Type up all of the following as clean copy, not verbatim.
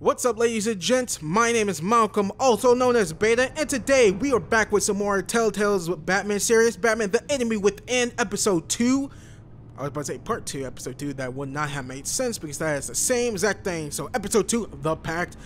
What's up, ladies and gents? My name is Malcolm, also known as Beta, and today we are back with some more Telltale's Batman series, Batman the Enemy Within, Episode 2. I was about to say Part 2, Episode 2. That would not have made sense because that is the same exact thing. So, Episode 2, The Pact.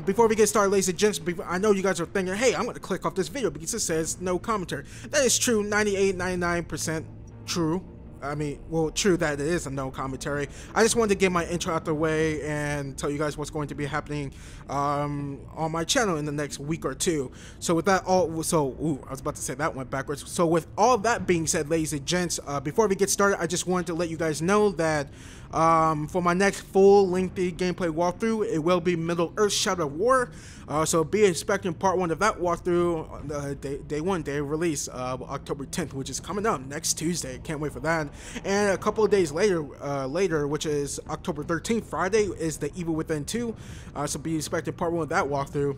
Before we get started, ladies and gents, I know you guys are thinking, hey, I'm going to click off this video because it says no commentary. That is true, 98-99% true. I mean, well, true that it is a no commentary. I just wanted to get my intro out the way and tell you guys what's going to be happening on my channel in the next week or two. So with that all, I was about to say that went backwards. So with all that being said, ladies and gents, before we get started, I just wanted to let you guys know that for my next full lengthy gameplay walkthrough, it will be Middle-earth: Shadow of War. So be expecting part 1 of that walkthrough on day of release, October 10th, which is coming up next Tuesday. Can't wait for that. And a couple of days later, which is October 13th, Friday, is The Evil Within 2. So be expecting part 1 of that walkthrough.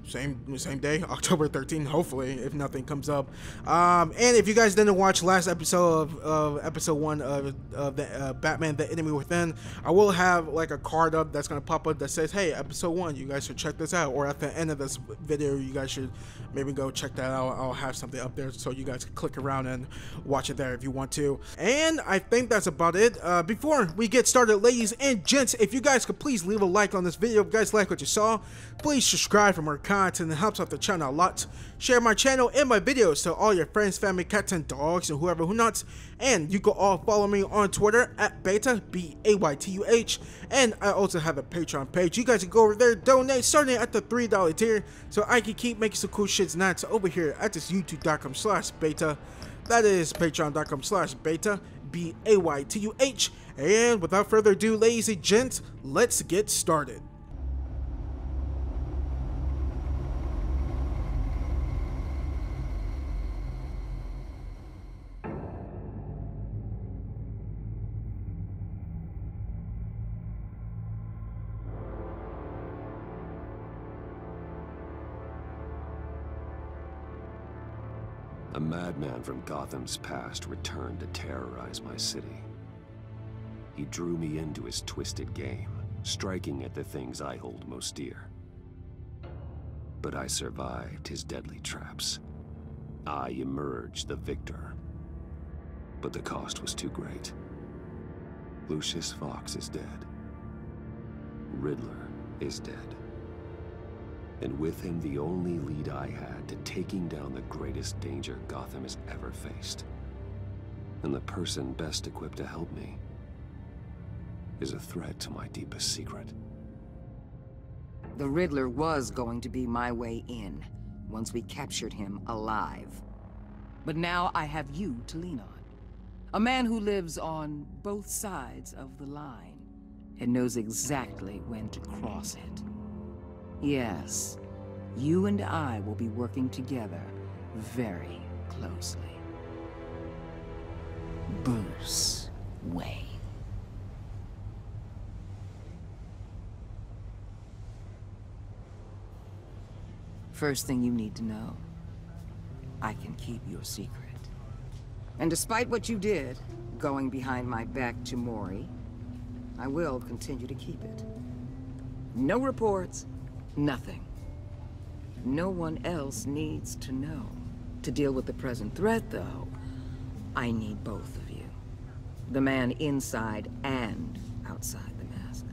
same day, October 13th, hopefully, if nothing comes up. And if you guys didn't watch last episode of episode 1 of the Batman the Enemy Within, I will have like a card up that's gonna pop up that says, hey, episode 1, you guys should check this out. Or at the end of this video, you guys should maybe go check that out. I'll have something up there so you guys can click around and watch it there if you want to. And I think that's about it. Before we get started, ladies and gents, if you guys could please leave a like on this video. If you guys like what you saw, please subscribe for more content. It helps out the channel a lot. Share my channel and my videos to all your friends, family, cats, and dogs, and whoever who not. And you can all follow me on Twitter at Baytuh, B-A-Y-T-U-H. And I also have a Patreon page. You guys can go over there, donate, starting at the $3 tier, so I can keep making some cool shits nuts over here at this youtube.com/Baytuh. That is patreon.com/Baytuh, B-A-Y-T-U-H. And without further ado, ladies and gents, let's get started. A madman from Gotham's past returned to terrorize my city. He drew me into his twisted game, striking at the things I hold most dear. But I survived his deadly traps. I emerged the victor. But the cost was too great. Lucius Fox is dead. Riddler is dead. And with him, the only lead I had to taking down the greatest danger Gotham has ever faced. And the person best equipped to help me is a threat to my deepest secret. The Riddler was going to be my way in, once we captured him alive. But now I have you to lean on. A man who lives on both sides of the line, and knows exactly when to cross it. Yes, you and I will be working together very closely. Bruce Wayne. First thing you need to know, I can keep your secret. And despite what you did, going behind my back to Mori, I will continue to keep it. No reports. Nothing. No one else needs to know. To deal with the present threat, though, I need both of you. The man inside and outside the mask.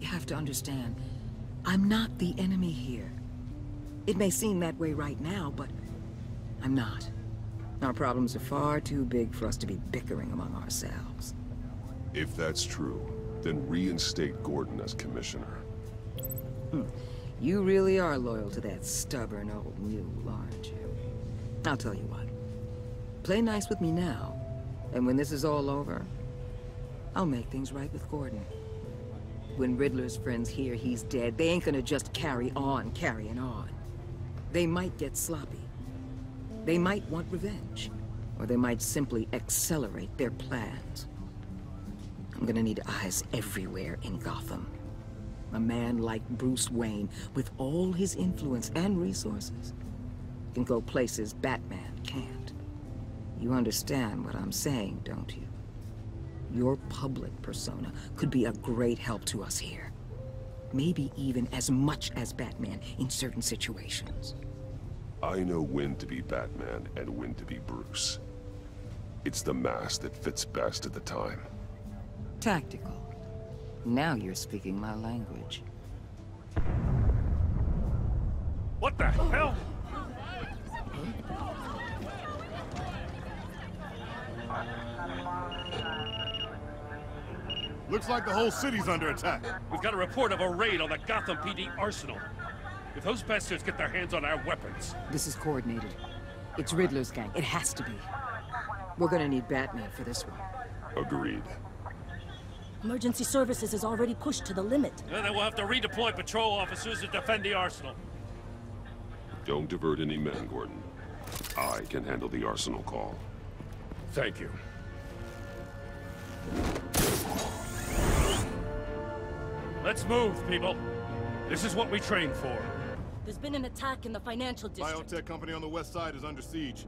You have to understand, I'm not the enemy here. It may seem that way right now, but I'm not. Our problems are far too big for us to be bickering among ourselves. If that's true, then reinstate Gordon as commissioner. You really are loyal to that stubborn old mule, aren't you? I'll tell you what. Play nice with me now, and when this is all over, I'll make things right with Gordon. When Riddler's friends hear he's dead, they ain't gonna just carry on carrying on. They might get sloppy. They might want revenge, or they might simply accelerate their plans. I'm gonna need eyes everywhere in Gotham. A man like Bruce Wayne, with all his influence and resources, can go places Batman can't. You understand what I'm saying, don't you? Your public persona could be a great help to us here. maybe even as much as Batman in certain situations. I know when to be Batman and when to be Bruce. It's the mask that fits best at the time. Tactical. Now you're speaking my language. What the hell? Looks like the whole city's under attack. We've got a report of a raid on the Gotham PD arsenal. If those bastards get their hands on our weapons... This is coordinated. It's Riddler's gang. It has to be. We're gonna need Batman for this one. Agreed. Emergency services is already pushed to the limit. And then we'll have to redeploy patrol officers to defend the arsenal. Don't divert any men, Gordon. I can handle the arsenal call. Thank you. Let's move, people. This is what we trained for. There's been an attack in the financial district. Biotech company on the west side is under siege.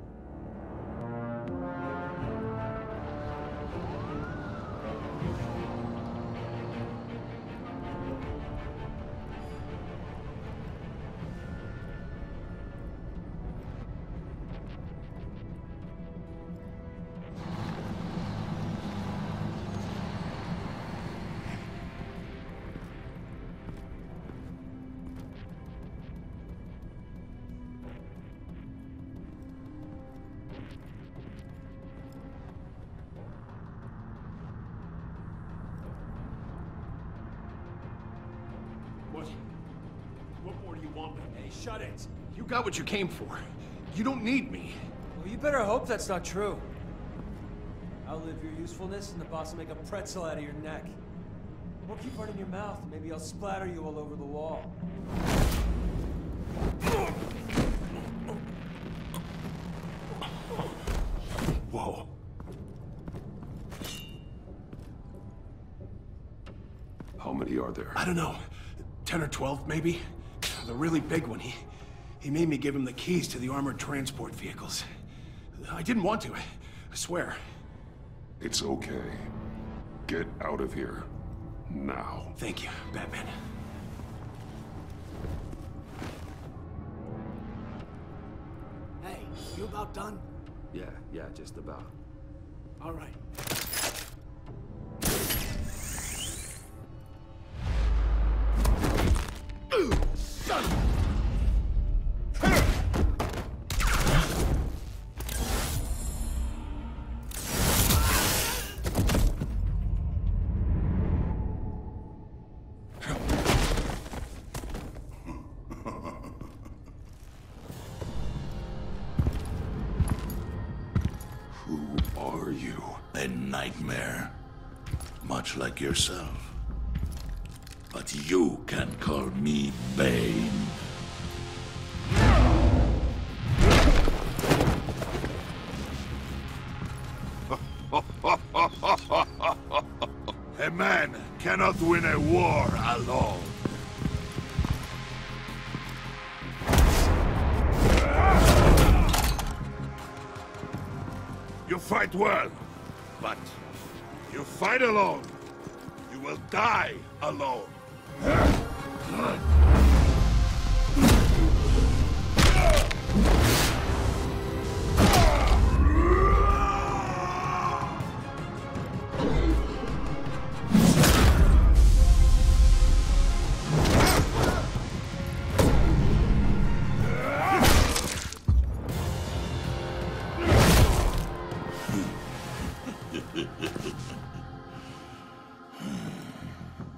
What more do you want? Hey, shut it. You got what you came for. You don't need me. Well, you better hope that's not true. Outlive your usefulness and the boss will make a pretzel out of your neck. Or keep running your mouth, maybe I'll splatter you all over the wall. Whoa. How many are there? I don't know. 10 or 12, maybe? The really big one, he made me give him the keys to the armored transport vehicles. I didn't want to, I swear. It's okay. Get out of here. Now. Thank you, Batman. Hey, you about done? Yeah, just about. All right. Who are you? A nightmare. Much like yourself. But you can call me Bane. A man cannot win a war alone. You fight well, but you fight alone. You will die alone.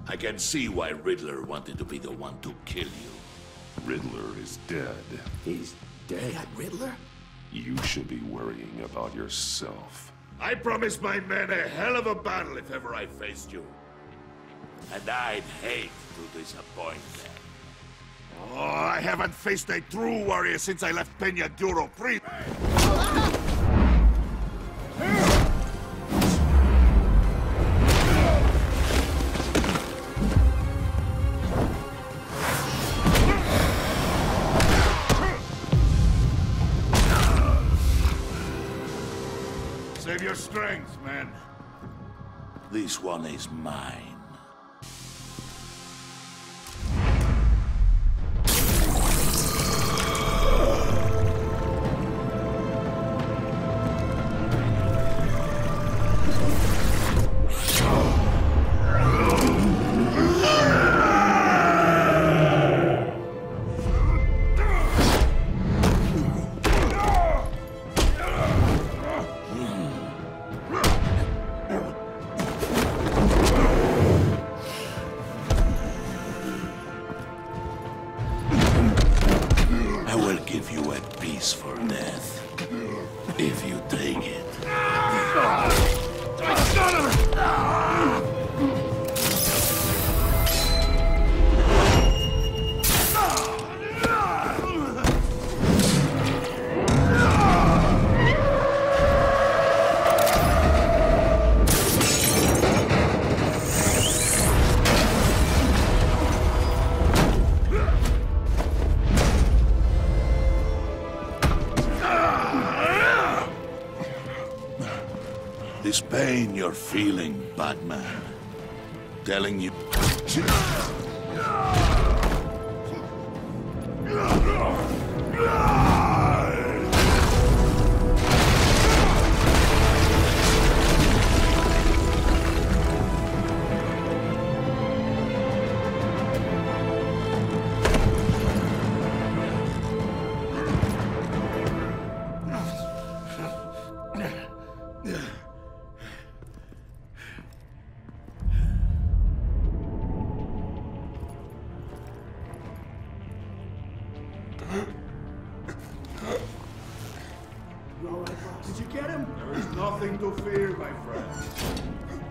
I can see why Riddler wanted to be the one to kill you. Riddler is dead. He's dead. That Riddler? You should be worrying about yourself. I promised my men a hell of a battle if ever I faced you. And I'd hate to disappoint them. Oh, I haven't faced a true warrior since I left Peña Duro Pre. Save your strength, man. This one is mine. give you a peaceful death. If you take it. This pain you're feeling, Batman. Telling you... Did you get him? There is nothing to fear, my friend.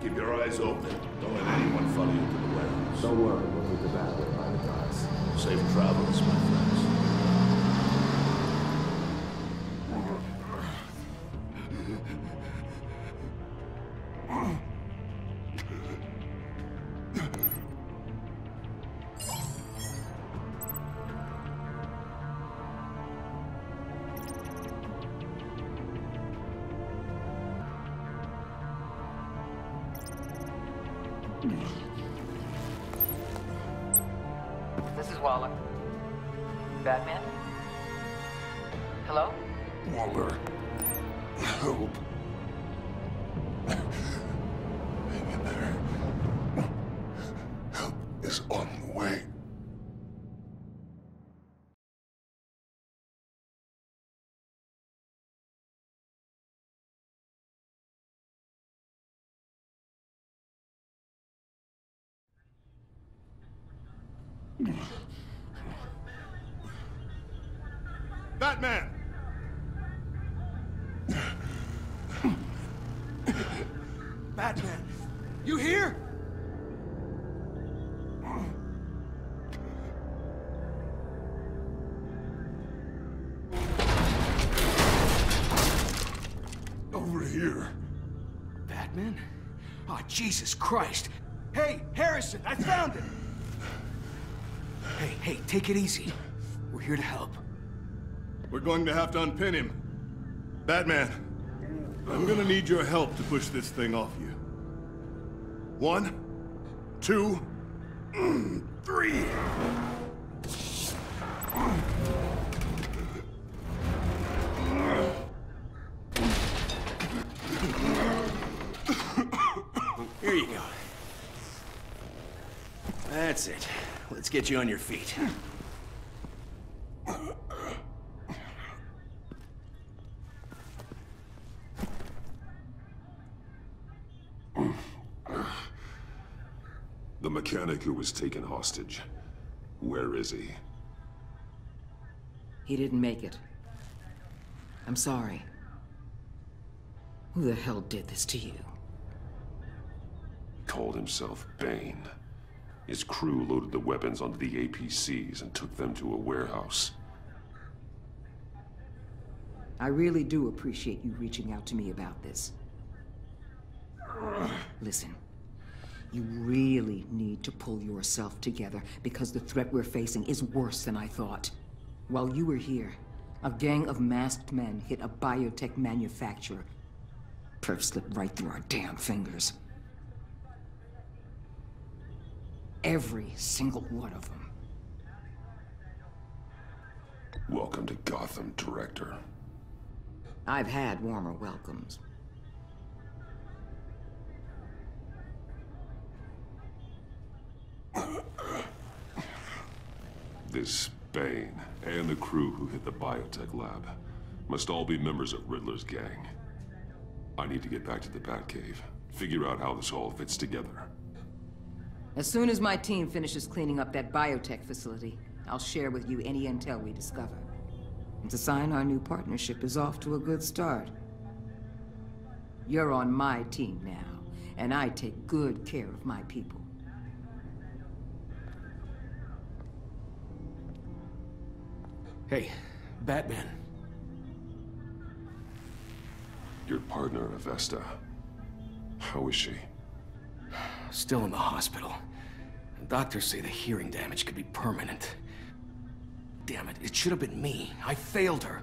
Keep your eyes open. Don't let anyone follow you to the warehouse. Don't worry, we'll meet the battle behind the glass. Safe travels, my friends. This is Waller. Batman? Hello? Waller. Help. Hang in there. Help is on the way. Batman! Batman, you here? Over here. Batman? Oh, Jesus Christ. Hey, Harrison, I found him! Hey, take it easy. We're here to help. We're going to have to unpin him. Batman, I'm gonna need your help to push this thing off you. 1, 2, 3. Here you go. That's it. Let's get you on your feet. The mechanic who was taken hostage. Where is he? He didn't make it. I'm sorry. Who the hell did this to you? Called himself Bane. His crew loaded the weapons onto the APCs and took them to a warehouse. I really do appreciate you reaching out to me about this. Listen, you really need to pull yourself together because the threat we're facing is worse than I thought. While you were here, a gang of masked men hit a biotech manufacturer. Perf slipped right through our damn fingers. Every single one of them. Welcome to Gotham, Director. I've had warmer welcomes. This Bane and the crew who hit the biotech lab must all be members of Riddler's gang. I need to get back to the Batcave, figure out how this all fits together. As soon as my team finishes cleaning up that biotech facility, I'll share with you any intel we discover. It's a sign our new partnership is off to a good start. You're on my team now, and I take good care of my people. Hey, Batman. Your partner, Avesta. How is she? Still in the hospital. Doctors say the hearing damage could be permanent. Damn it, it should have been me. I failed her.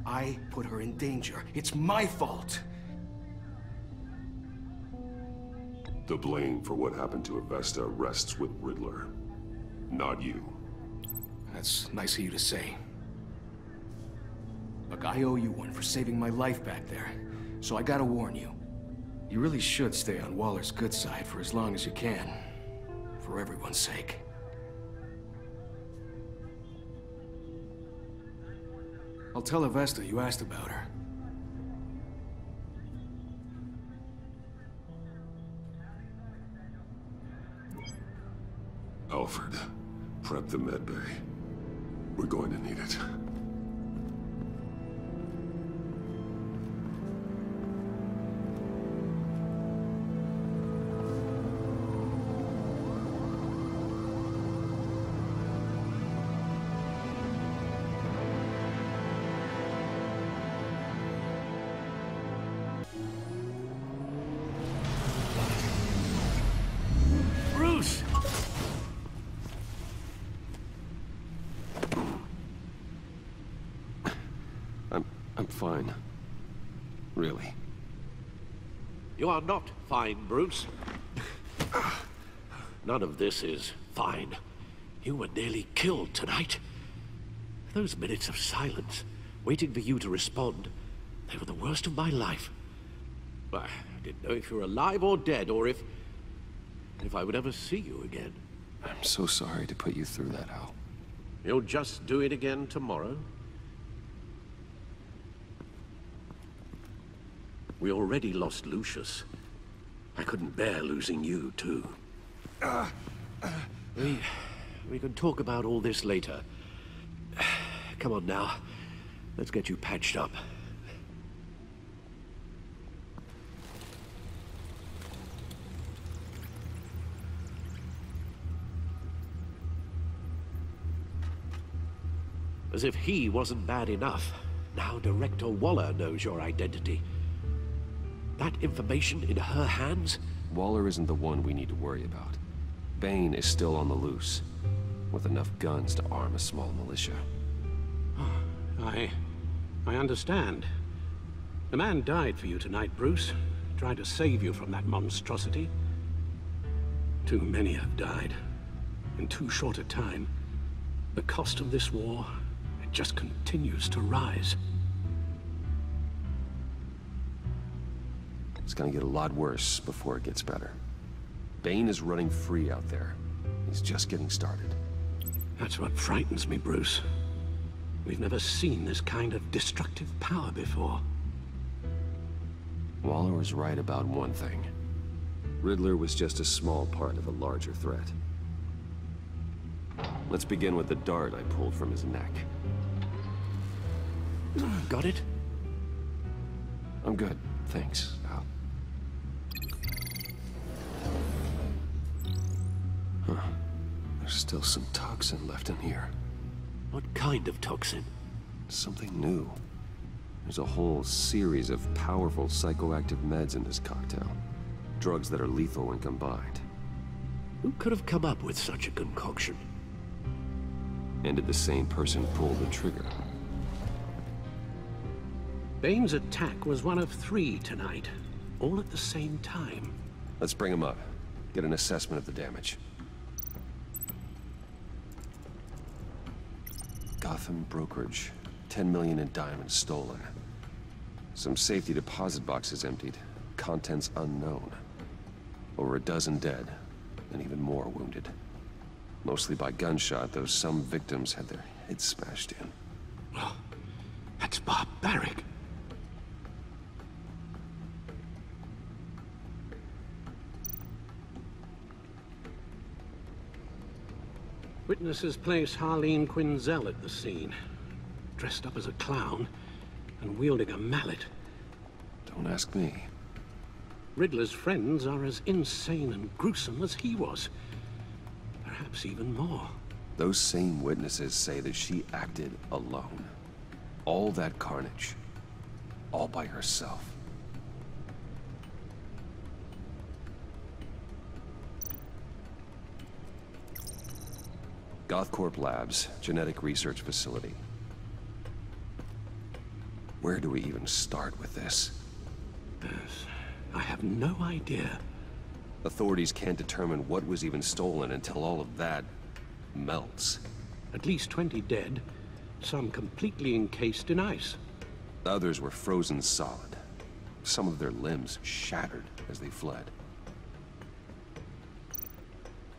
I put her in danger. It's my fault. The blame for what happened to Avesta rests with Riddler, not you. That's nice of you to say. Look, I owe you one for saving my life back there, so I gotta warn you. You really should stay on Waller's good side for as long as you can. For everyone's sake. I'll tell Avesta you asked about her. Alfred, prep the med bay. We're going to need it. Bruce! I'm fine. Really. You are not fine, Bruce. None of this is fine. You were nearly killed tonight. Those minutes of silence, waiting for you to respond, they were the worst of my life. I didn't know if you were alive or dead, or if I would ever see you again. I'm so sorry to put you through that, Al. You'll just do it again tomorrow? We already lost Lucius. I couldn't bear losing you, too. We can talk about all this later. Come on now. Let's get you patched up. As if he wasn't bad enough. Now Director Waller knows your identity. That information in her hands? Waller isn't the one we need to worry about. Bane is still on the loose, with enough guns to arm a small militia. I understand. The man died for you tonight, Bruce. Trying to save you from that monstrosity. Too many have died. In too short a time. The cost of this war, it just continues to rise. It's gonna get a lot worse before it gets better. Bane is running free out there. He's just getting started. That's what frightens me, Bruce. We've never seen this kind of destructive power before. Waller was right about one thing. Riddler was just a small part of a larger threat. Let's begin with the dart I pulled from his neck. Got it? I'm good, thanks, Al. Huh. There's still some toxin left in here. What kind of toxin? Something new. There's a whole series of powerful psychoactive meds in this cocktail. Drugs that are lethal when combined. Who could have come up with such a concoction? And did the same person pull the trigger? Bane's attack was one of 3 tonight, all at the same time. Let's bring him up. Get an assessment of the damage. Gotham brokerage. 10 million in diamonds stolen. Some safety deposit boxes emptied. Contents unknown. Over a dozen dead, and even more wounded. Mostly by gunshot, though some victims had their heads smashed in. Oh, that's barbaric. Witnesses place Harleen Quinzel at the scene, dressed up as a clown and wielding a mallet. Don't ask me. Riddler's friends are as insane and gruesome as he was. Perhaps even more. Those same witnesses say that she acted alone. All that carnage. All by herself. Gothcorp Labs, genetic research facility. Where do we even start with this? Yes, I have no idea. Authorities can't determine what was even stolen until all of that melts. At least 20 dead, some completely encased in ice. Others were frozen solid. Some of their limbs shattered as they fled.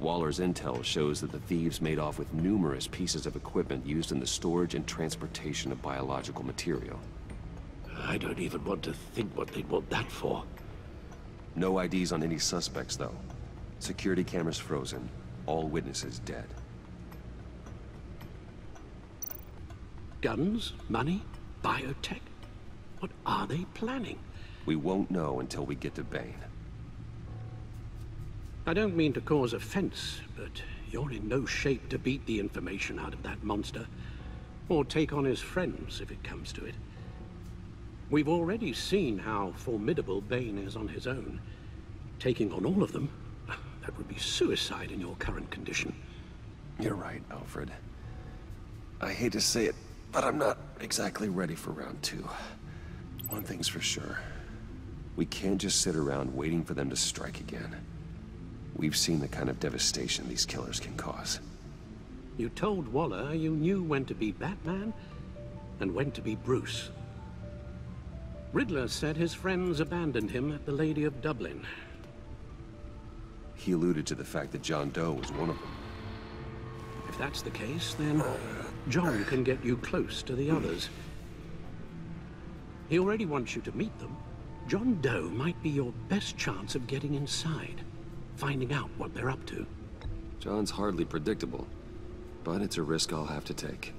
Waller's intel shows that the thieves made off with numerous pieces of equipment used in the storage and transportation of biological material. I don't even want to think what they'd want that for. No IDs on any suspects, though. Security cameras frozen. All witnesses dead. Guns? Money? Biotech? What are they planning? We won't know until we get to Bane. I don't mean to cause offense, but you're in no shape to beat the information out of that monster, or take on his friends if it comes to it. We've already seen how formidable Bane is on his own. Taking on all of them, that would be suicide in your current condition. You're right, Alfred. I hate to say it, but I'm not exactly ready for round 2. One thing's for sure. We can't just sit around waiting for them to strike again. We've seen the kind of devastation these killers can cause. You told Waller you knew when to be Batman and when to be Bruce. Riddler said his friends abandoned him at the Lady of Dublin. He alluded to the fact that John Doe was one of them. If that's the case, then John can get you close to the others. He already wants you to meet them. John Doe might be your best chance of getting inside, finding out what they're up to. John's hardly predictable, but it's a risk I'll have to take.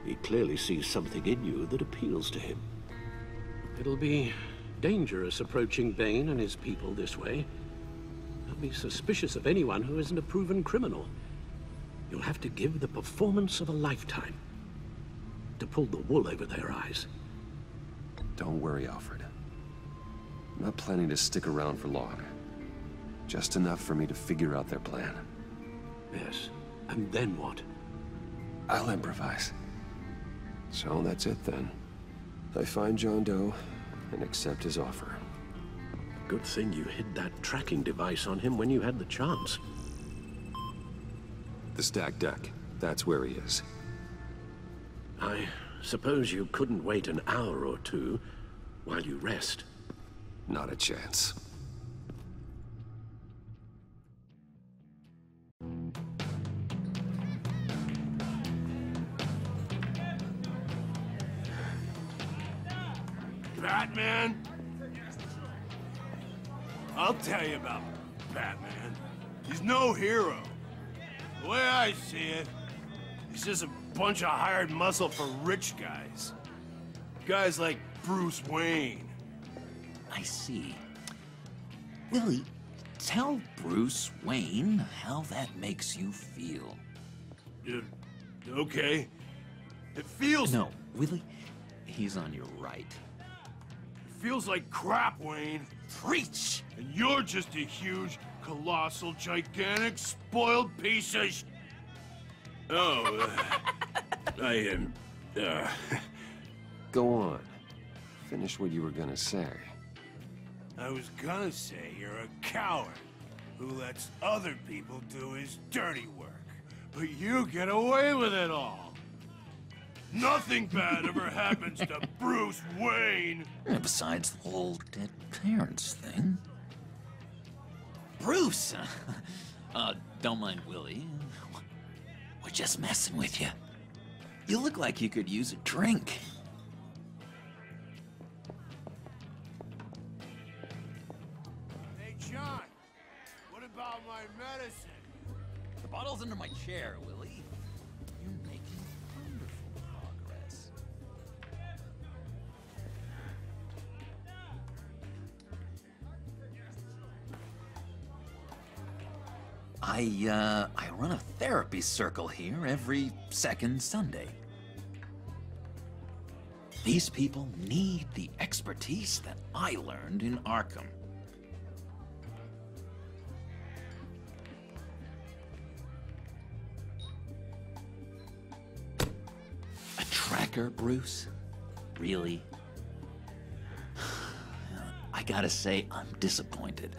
He clearly sees something in you that appeals to him. It'll be dangerous approaching Bane and his people this way. They'll be suspicious of anyone who isn't a proven criminal. You'll have to give the performance of a lifetime to pull the wool over their eyes. Don't worry, Alfred. I'm not planning to stick around for long. Just enough for me to figure out their plan. Yes, and then what? I'll improvise. So that's it then. I find John Doe and accept his offer. Good thing you hid that tracking device on him when you had the chance. The stacked deck. That's where he is. I suppose you couldn't wait an hour or two while you rest. Not a chance. Batman? I'll tell you about Batman. He's no hero. The way I see it, he's just a bunch of hired muscle for rich guys. Guys like Bruce Wayne. I see. Willie, tell Bruce Wayne how that makes you feel. Okay. It feels... No, Willie, he's on your right. It feels like crap, Wayne. Preach! And you're just a huge, colossal, gigantic, spoiled piece of Oh, I am... Go on. Finish what you were gonna say. I was gonna say you're a coward who lets other people do his dirty work. But you get away with it all. Nothing bad ever happens to Bruce Wayne. And besides the whole dead parents thing. Bruce! Don't mind Willie. We're just messing with you. You look like you could use a drink. Hey, John. What about my medicine? bottles under my chair, Willie. You're making wonderful progress. I run a therapy circle here every second Sunday. These people need the expertise that I learned in Arkham. A tracker, Bruce? Really? I gotta say, I'm disappointed.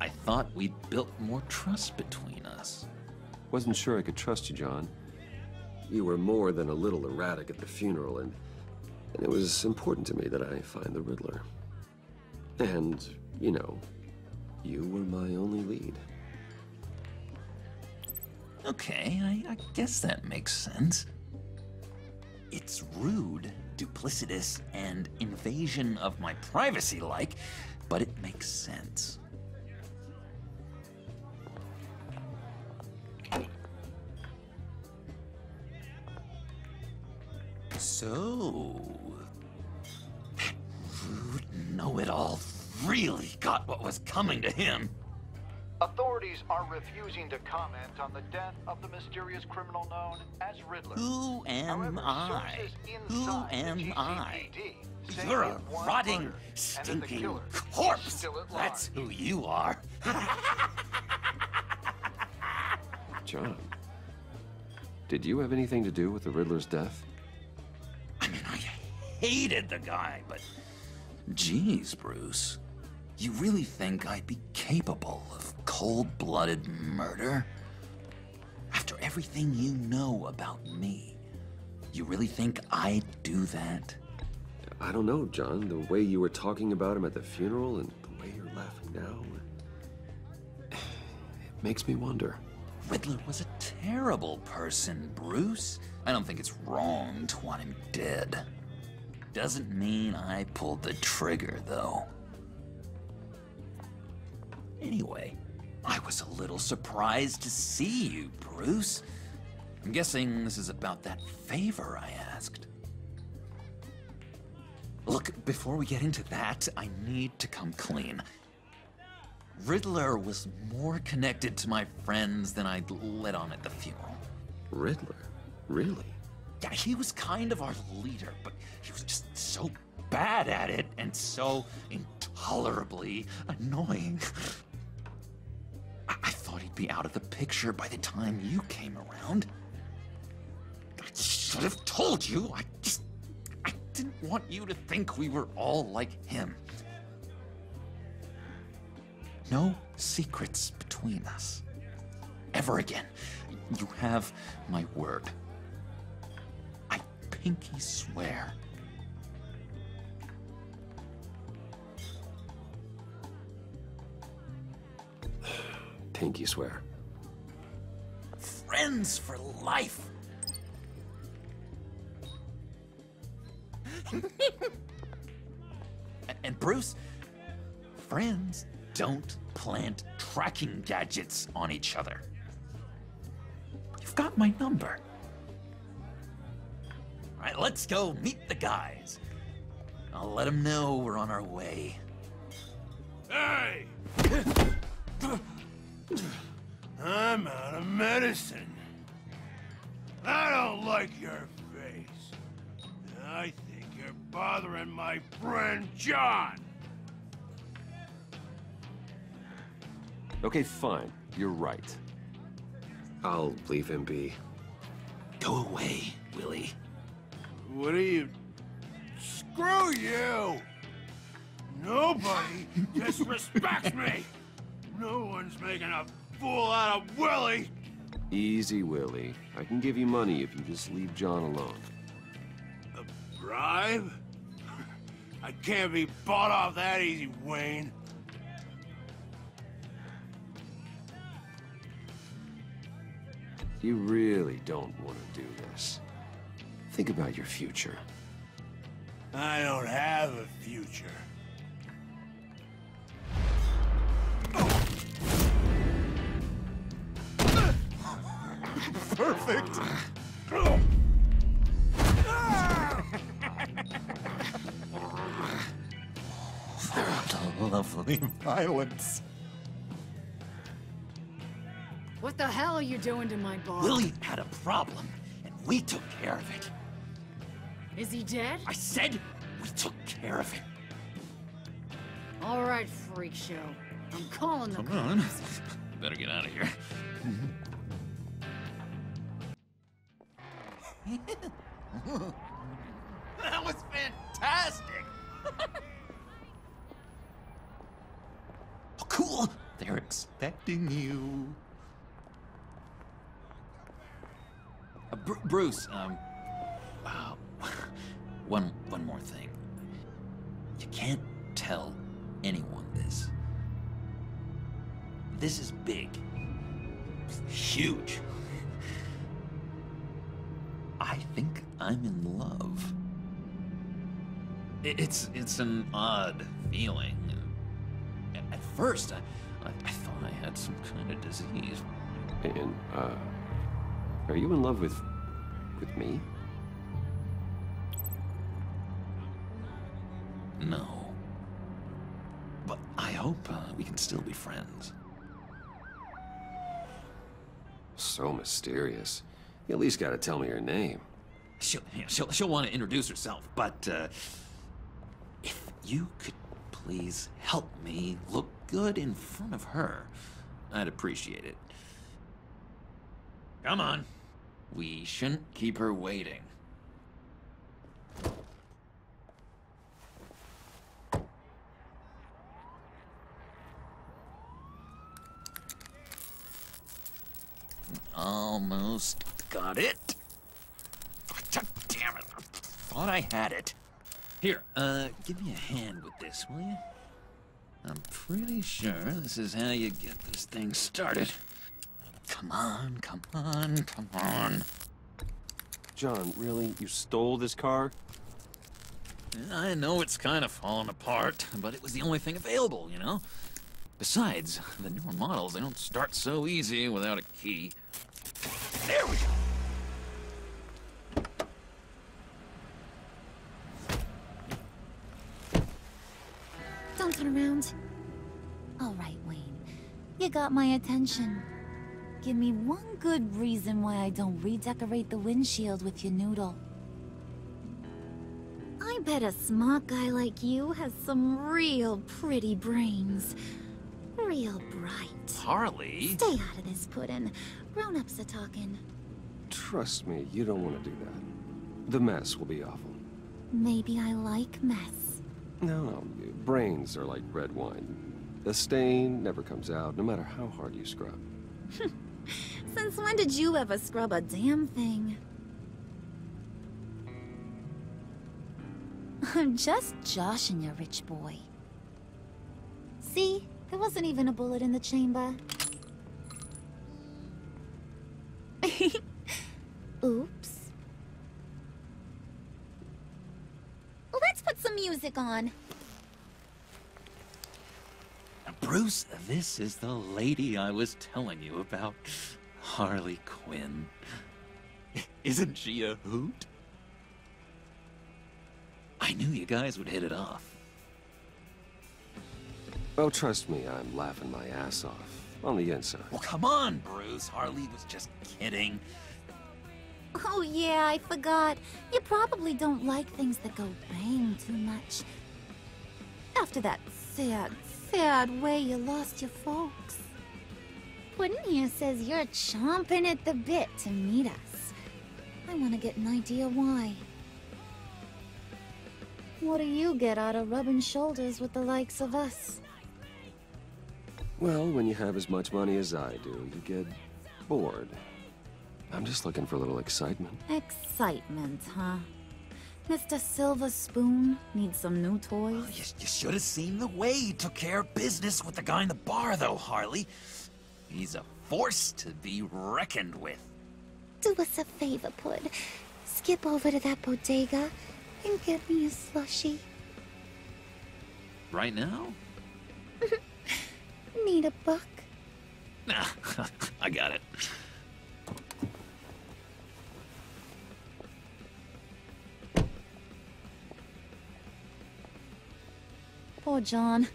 I thought we'd built more trust between us. Wasn't sure I could trust you, John. You were more than a little erratic at the funeral, and it was important to me that I find the Riddler. And, you know, you were my only lead. Okay, I guess that makes sense. It's rude, duplicitous, and invasion of my privacy-like, but it makes sense. So, that rude know-it-all really got what was coming to him. Authorities are refusing to comment on the death of the mysterious criminal known as Riddler. Who am However, I? sources Who inside the am I? GCPD say You're a he was rotting, murdered, and that the stinking killer is corpse. still at That's large. who you are. John, did you have anything to do with the Riddler's death? I mean, I hated the guy, but geez, Bruce, you really think I'd be capable of cold-blooded murder? After everything you know about me, you really think I'd do that? I don't know, John. The way you were talking about him at the funeral and the way you're laughing now, it makes me wonder. Riddler was a terrible person, Bruce. I don't think it's wrong to want him dead. Doesn't mean I pulled the trigger, though. Anyway, I was a little surprised to see you, Bruce. I'm guessing this is about that favor I asked. Look, before we get into that, I need to come clean. Riddler was more connected to my friends than I'd let on at the funeral. Riddler? Really? Yeah, he was kind of our leader, but he was just so bad at it and so intolerably annoying. I thought he'd be out of the picture by the time you came around. I should have told you. I didn't want you to think we were all like him. No secrets between us. Ever again. You have my word. I pinky swear. Pinky swear. Friends for life. And Bruce, friends don't plant tracking gadgets on each other. You've got my number. All right, let's go meet the guys. I'll let them know we're on our way. Hey! I'm out of medicine. I don't like your face. I think you're bothering my friend John. Okay, fine. You're right. I'll leave him be. Go away, Willie. What are you... Screw you! Nobody disrespects me! No one's making a fool out of Willie! Easy, Willie. I can give you money if you just leave John alone. A bribe? I can't be bought off that easy, Wayne. You really don't want to do this. Think about your future. I don't have a future. Perfect. Lovely violence. What the hell are you doing to my bar? Willie had a problem, and we took care of it. Is he dead? I said we took care of it. All right, freak show. I'm calling the Come on. Better get out of here. That was fantastic! Oh, cool! They're expecting you. Bruce, one more thing. You can't tell anyone this. This is big. Huge. I think I'm in love. It's an odd feeling. At first, I thought I had some kind of disease. And, are you in love with me? No. But I hope we can still be friends. So mysterious. You at least gotta tell me her name. She'll want to introduce herself, but if you could please help me look good in front of her, I'd appreciate it. Come on. We shouldn't keep her waiting. Almost got it. God damn it. I thought I had it. Here, give me a hand with this, will you? I'm pretty sure this is how you get this thing started. Come on, come on, come on. John, really? You stole this car? I know it's kind of falling apart, but it was the only thing available, you know? Besides, the newer models, they don't start so easy without a key. There we go! Don't turn around. All right, Wayne. You got my attention. Give me one good reason why I don't redecorate the windshield with your noodle. I bet a smart guy like you has some real pretty brains. Real bright. Harley? Stay out of this, Puddin'. Grown-ups are talking. Trust me, you don't want to do that. The mess will be awful. Maybe I like mess. No, brains are like red wine. The stain never comes out, no matter how hard you scrub. Since when did you ever scrub a damn thing? I'm just joshing you, rich boy. See? There wasn't even a bullet in the chamber. Oops. Let's put some music on. Bruce, this is the lady I was telling you about. Harley Quinn. Isn't she a hoot? I knew you guys would hit it off. Oh, trust me, I'm laughing my ass off. On the inside. Well, come on, Bruce. Harley was just kidding. Oh yeah, I forgot. You probably don't like things that go bang too much. After that sad way you lost your folks. Puddin' here says you're chomping at the bit to meet us. I want to get an idea why. What do you get out of rubbing shoulders with the likes of us? Well, when you have as much money as I do, you get bored. I'm just looking for a little excitement. Excitement, huh? Mr. Silver Spoon needs some new toys? Well, you should have seen the way he took care of business with the guy in the bar, though, Harley. He's a force to be reckoned with. Do us a favor, Pud. Skip over to that bodega and get me a slushie. Right now? Need a buck? Nah, I got it. Poor John.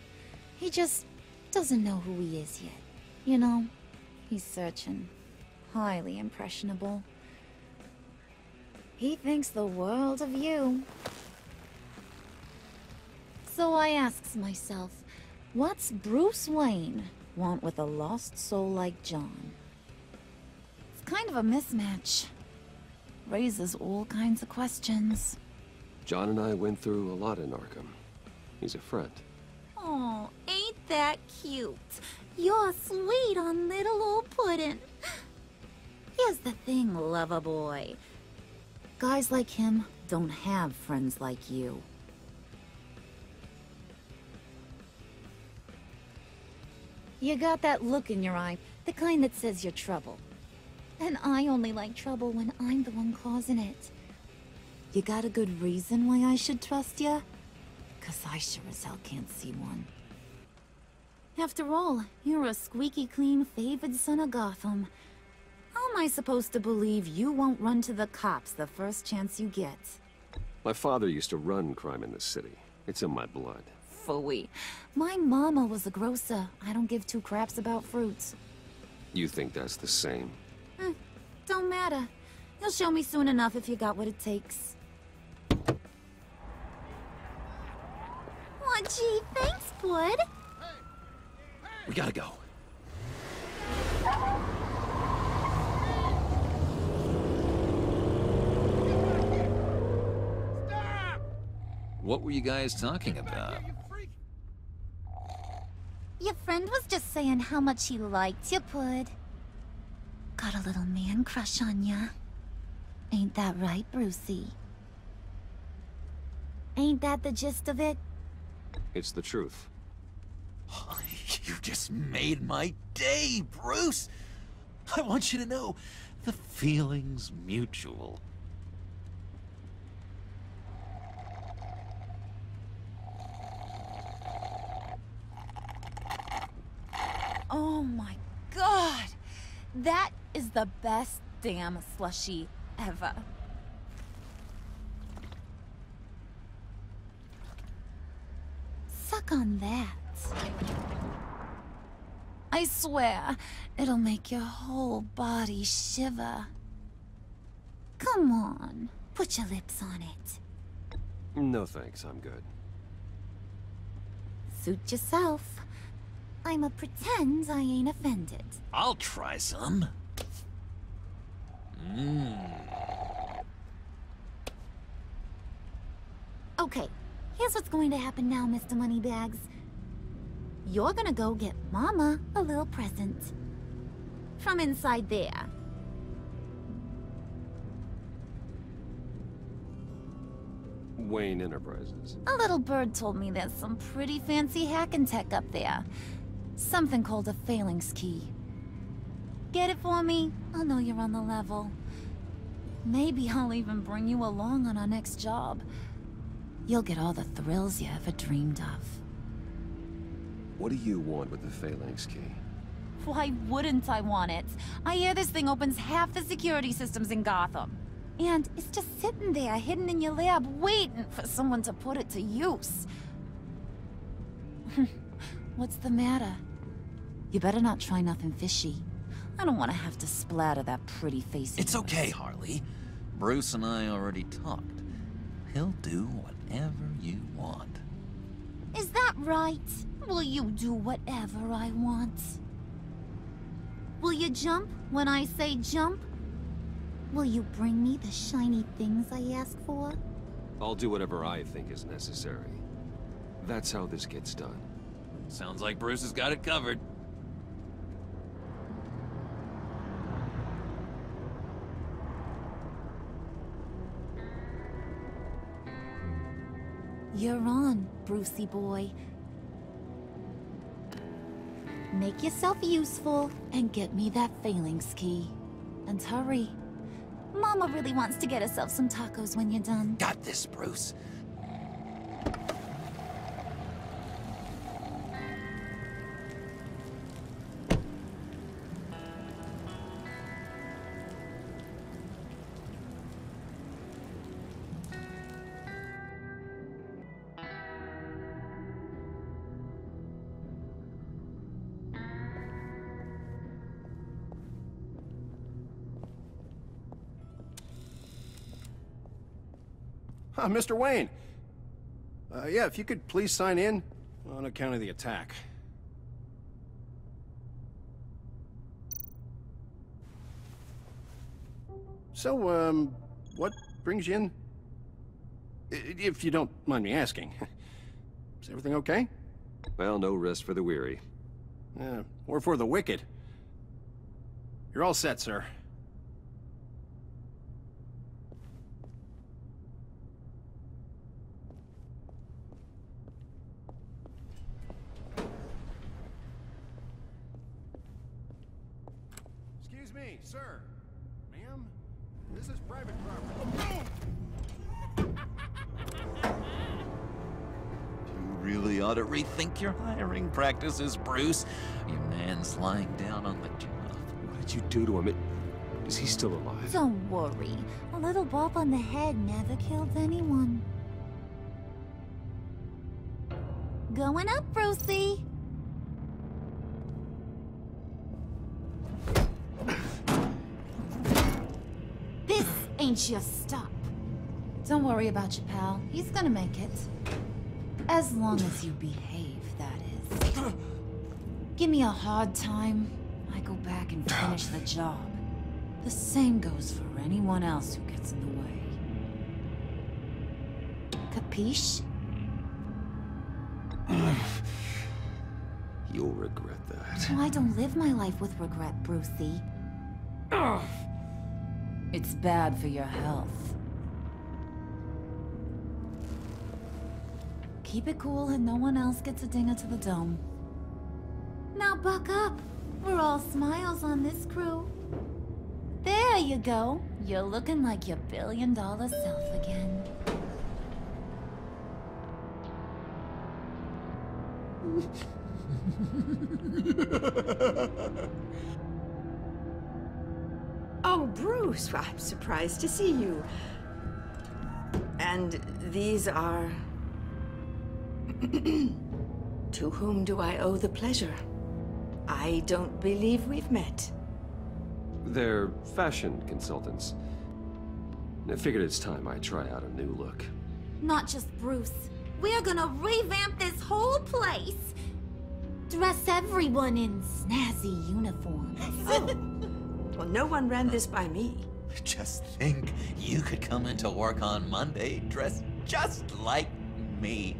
He just doesn't know who he is yet. You know, he's searching. Highly impressionable. He thinks the world of you. So I asks myself, what's Bruce Wayne want with a lost soul like John? It's kind of a mismatch. Raises all kinds of questions. John and I went through a lot in Arkham. He's a friend. Oh, ain't that cute? You're sweet on little old puddin'. Here's the thing, lover boy. Guys like him don't have friends like you. You got that look in your eye, the kind that says you're trouble. And I only like trouble when I'm the one causing it. You got a good reason why I should trust you? 'Cause I sure as hell can't see one. After all, you're a squeaky clean favored son of Gotham. How am I supposed to believe you won't run to the cops the first chance you get? My father used to run crime in the city. It's in my blood. Phooey. My mama was a grocer. I don't give two craps about fruits. You think that's the same? Don't matter. You'll show me soon enough if you got what it takes. Oh, gee, thanks, bud. We gotta go. What were you guys talking about? Your friend was just saying how much he liked you, bud. Got a little man crush on ya. Ain't that right, Brucey? Ain't that the gist of it? It's the truth. You just made my day, Bruce! I want you to know, the feeling's mutual. Oh my god! That is the best damn slushie ever. Suck on that. I swear, it'll make your whole body shiver. Come on, put your lips on it. No thanks, I'm good. Suit yourself. I'ma pretend I ain't offended. I'll try some. Okay, here's what's going to happen now, Mr. Moneybags. You're gonna go get Mama a little present. From inside there. Wayne Enterprises. A little bird told me there's some pretty fancy hacking tech up there. Something called a phalanx key. Get it for me? I'll know you're on the level. Maybe I'll even bring you along on our next job. You'll get all the thrills you ever dreamed of. What do you want with the phalanx key? Why wouldn't I want it? I hear this thing opens half the security systems in Gotham. And it's just sitting there, hidden in your lab, waiting for someone to put it to use. What's the matter? You better not try nothing fishy. I don't want to have to splatter that pretty face. It's okay, Harley. Bruce and I already talked. He'll do whatever you want. Is that right? Will you do whatever I want? Will you jump when I say jump? Will you bring me the shiny things I ask for? I'll do whatever I think is necessary. That's how this gets done. Sounds like Bruce has got it covered. You're on, Brucey boy. Make yourself useful and get me that phalanx key. And hurry. Mama really wants to get herself some tacos when you're done. Got this, Bruce. Mr. Wayne. Yeah, if you could please sign in on account of the attack. So, what brings you in? If you don't mind me asking. Is everything okay? Well, no rest for the weary. Or for the wicked. You're all set, sir. Excuse me, sir. Ma'am? This is private property. You really ought to rethink your hiring practices, Bruce. Your man's lying down on the job. What did you do to him? Is he still alive? Don't worry. A little bump on the head never killed anyone. Going up, Brucey. This ain't your stop. Don't worry about your pal. He's gonna make it. As long as you behave, that is. Give me a hard time, I go back and finish the job. The same goes for anyone else who gets in the way. Capiche? You'll regret that. Oh, I don't live my life with regret, Brucey. It's bad for your health. Keep it cool and no one else gets a dinger to the dome. Now buck up. We're all smiles on this crew. There you go. You're looking like your billion-dollar self again. Oh, Bruce, I'm surprised to see you. And these are... To whom do I owe the pleasure? I don't believe we've met. They're fashion consultants. I figured it's time I try out a new look. Not just Bruce. We're gonna revamp this whole place. Dress everyone in snazzy uniforms. Oh. Well, no one ran this by me. Just think, you could come into work on Monday dressed just like me.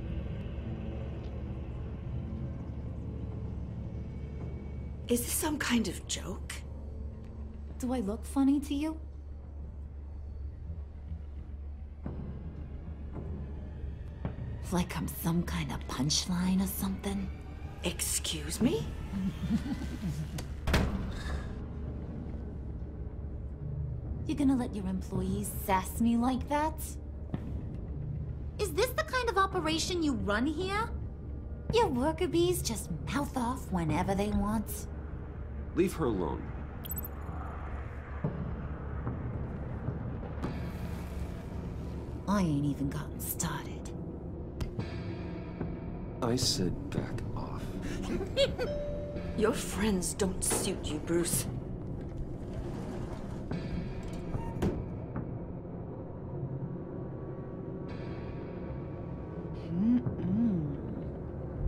Is this some kind of joke? Do I look funny to you? Like I'm some kind of punchline or something? Excuse me? You gonna let your employees sass me like that? Is this the kind of operation you run here? Your worker bees just mouth off whenever they want? Leave her alone. I ain't even gotten started. I said back off. Your friends don't suit you, Bruce.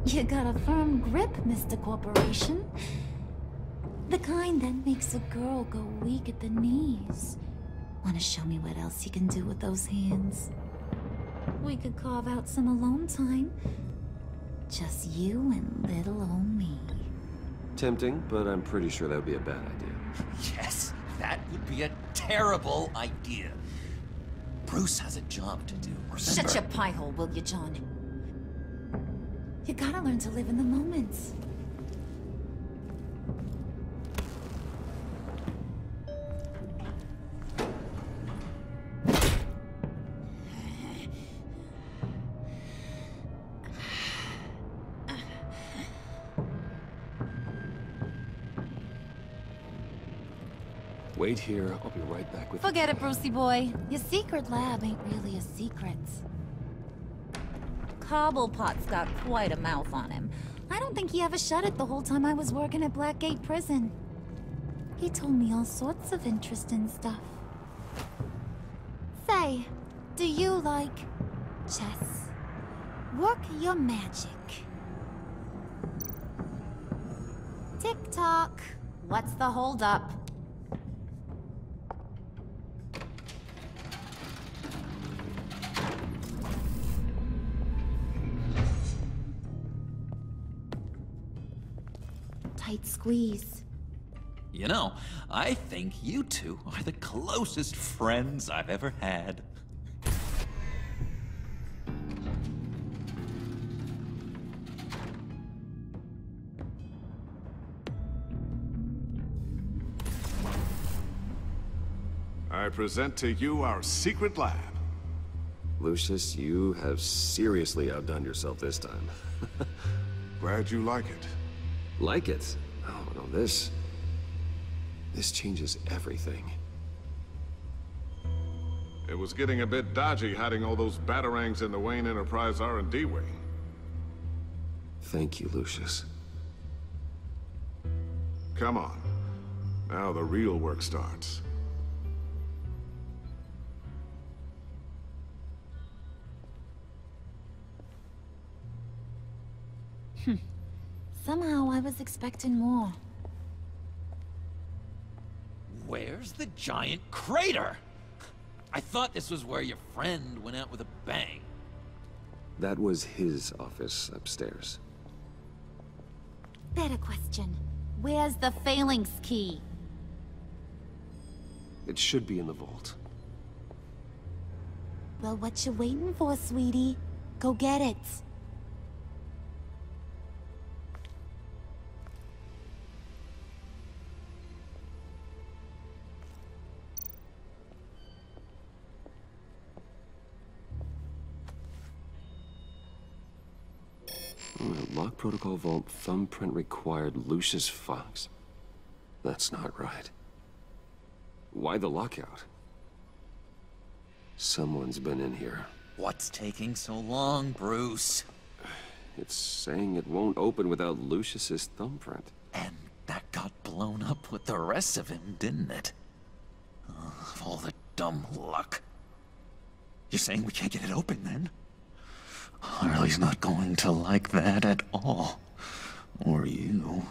You got a firm grip, Mr. Corporation. The kind that makes a girl go weak at the knees. Wanna show me what else you can do with those hands? We could carve out some alone time. Just you and little old me. Tempting, but I'm pretty sure that would be a bad idea. Yes, that would be a terrible idea. Bruce has a job to do, remember? Shut your pie hole, will you, John? You gotta learn to live in the moment. Wait here, I'll be right back with Forget it, Brucey boy. Your secret lab ain't really a secret. Cobblepot's got quite a mouth on him. I don't think he ever shut it the whole time I was working at Blackgate Prison. He told me all sorts of interesting stuff. Say, Do you like chess? Work your magic. Tick-tock. What's the holdup? Tight squeeze. You know, I think you two are the closest friends I've ever had. I present to you our secret lab. Lucius, you have seriously outdone yourself this time. Glad you like it. Like it? Oh, no, this changes everything. It was getting a bit dodgy hiding all those batarangs in the Wayne Enterprise R&D wing. Thank you, Lucius. Come on. Now the real work starts. Somehow I was expecting more. Where's the giant crater? I thought this was where your friend went out with a bang. That was his office upstairs. Better question. Where's the phalanx key? It should be in the vault. Well, what you waiting for, sweetie? Go get it. Lock protocol vault thumbprint required Lucius Fox. That's not right. Why the lockout? Someone's been in here. What's taking so long, Bruce? It's saying it won't open without Lucius's thumbprint. And that got blown up with the rest of him, didn't it? Of all the dumb luck. You're saying we can't get it open, then? Harley's not going to like that at all. Or you.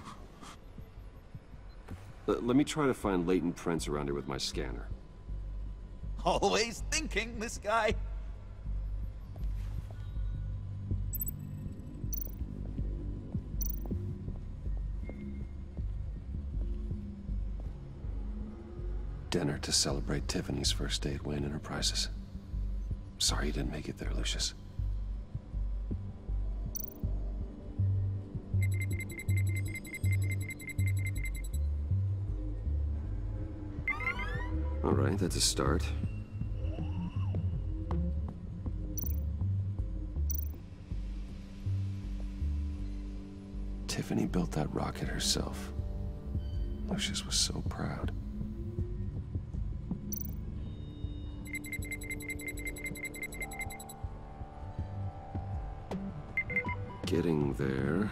Let me try to find latent prints around here with my scanner. Always thinking, this guy. Dinner to celebrate Tiffany's first day at Wayne Enterprises. Sorry you didn't make it there, Lucius. All right, that's a start. Tiffany built that rocket herself. Lucius was so proud. Getting there.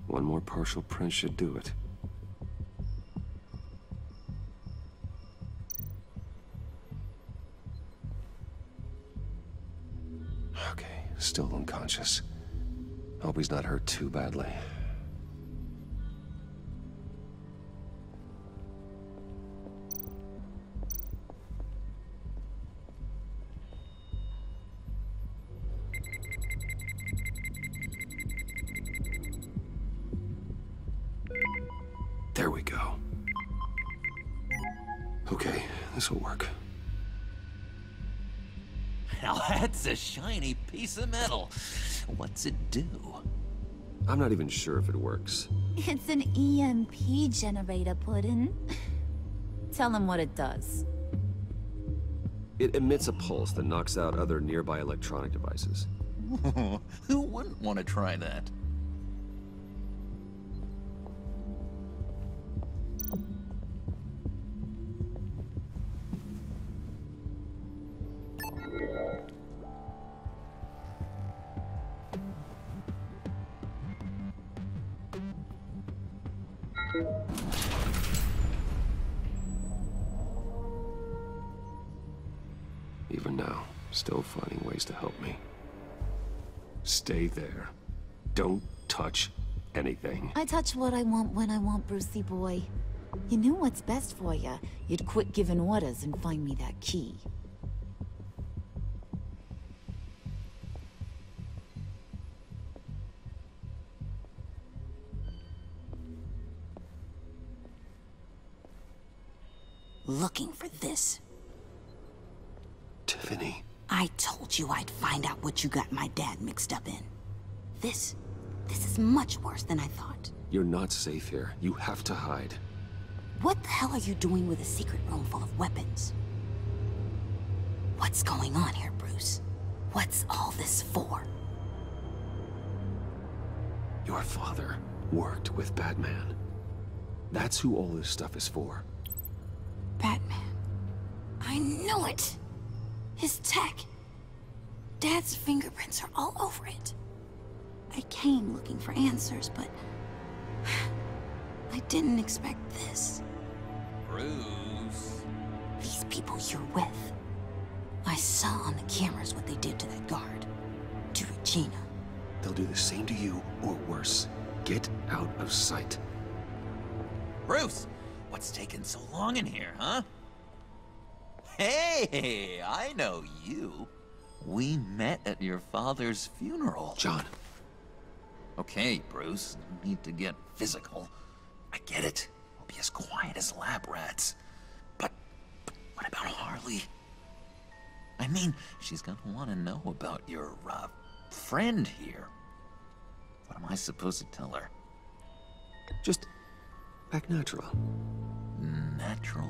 One more partial print should do it. Okay, still unconscious. Hope he's not hurt too badly. There we go. Okay, this will work. Now that's a shiny piece of metal. What's it do? I'm not even sure if it works. It's an EMP generator, Puddin'. Tell him what it does. It emits a pulse that knocks out other nearby electronic devices. Who wouldn't want to try that? Even now, still finding ways to help me. Stay there. Don't touch anything. I touch what I want when I want, Brucey boy. You knew what's best for you. You'd quit giving orders and find me that key. Looking for this. Tiffany. I told you I'd find out what you got my dad mixed up in. This is much worse than I thought. You're not safe here. You have to hide. What the hell are you doing with a secret room full of weapons? What's going on here, Bruce? What's all this for? Your father worked with Batman. That's who all this stuff is for. Batman. I knew it! His tech. Dad's fingerprints are all over it. I came looking for answers, but I didn't expect this. Bruce. These people you're with. I saw on the cameras what they did to that guard. To Regina. They'll do the same to you, or worse. Get out of sight. Bruce! What's taking so long in here, huh? Hey, I know you. We met at your father's funeral. John. Okay, Bruce, no need to get physical. I get it. We'll be as quiet as lab rats. But what about Harley? I mean, she's gonna want to know about your, friend here. What am I supposed to tell her? Just act natural. Natural?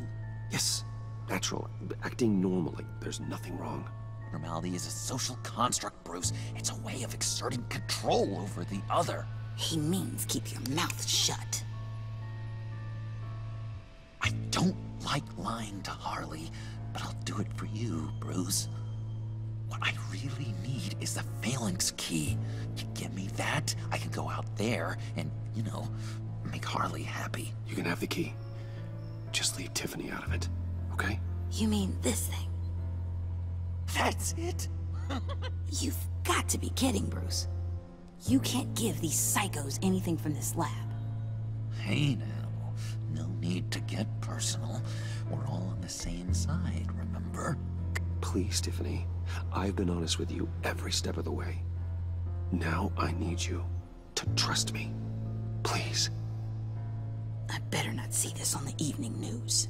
Yes, natural. Acting normal, like there's nothing wrong. Normality is a social construct, Bruce. It's a way of exerting control over the other. He means keep your mouth shut. I don't like lying to Harley, but I'll do it for you, Bruce. What I really need is the phalanx key. You give me that, I can go out there and, you know, make Harley happy. You can have the key. Just leave Tiffany out of it, okay? You mean this thing? That's it? You've got to be kidding, Bruce. You can't give these psychos anything from this lab. Hey now, no need to get personal. We're all on the same side, remember? Please, Tiffany. I've been honest with you every step of the way. Now I need you to trust me. Please. I better not see this on the evening news.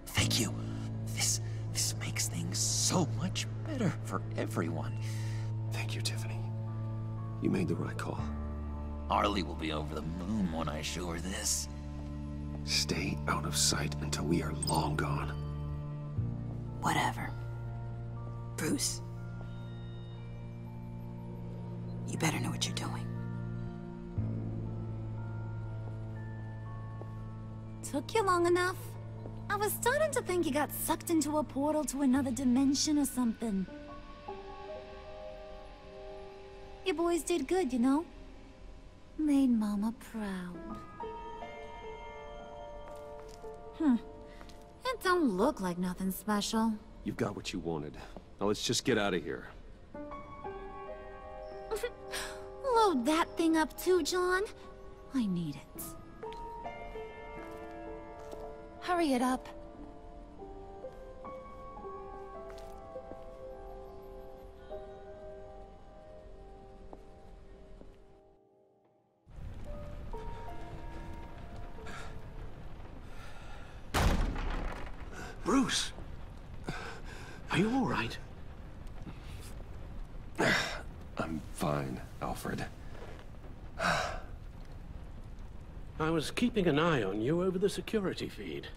Thank you. This makes things so much better for everyone. Thank you, Tiffany. You made the right call. Harley will be over the moon when I show her this. Stay out of sight until we are long gone. Whatever. Bruce. You better know what you're doing. Took you long enough? I was starting to think you got sucked into a portal to another dimension or something. You boys did good, you know? Made Mama proud. It don't look like nothing special. You've got what you wanted. Now let's just get out of here. Load that thing up too, John. I need it. Hurry it up. Bruce! Are you all right? I'm fine, Alfred. I was keeping an eye on you over the security feed.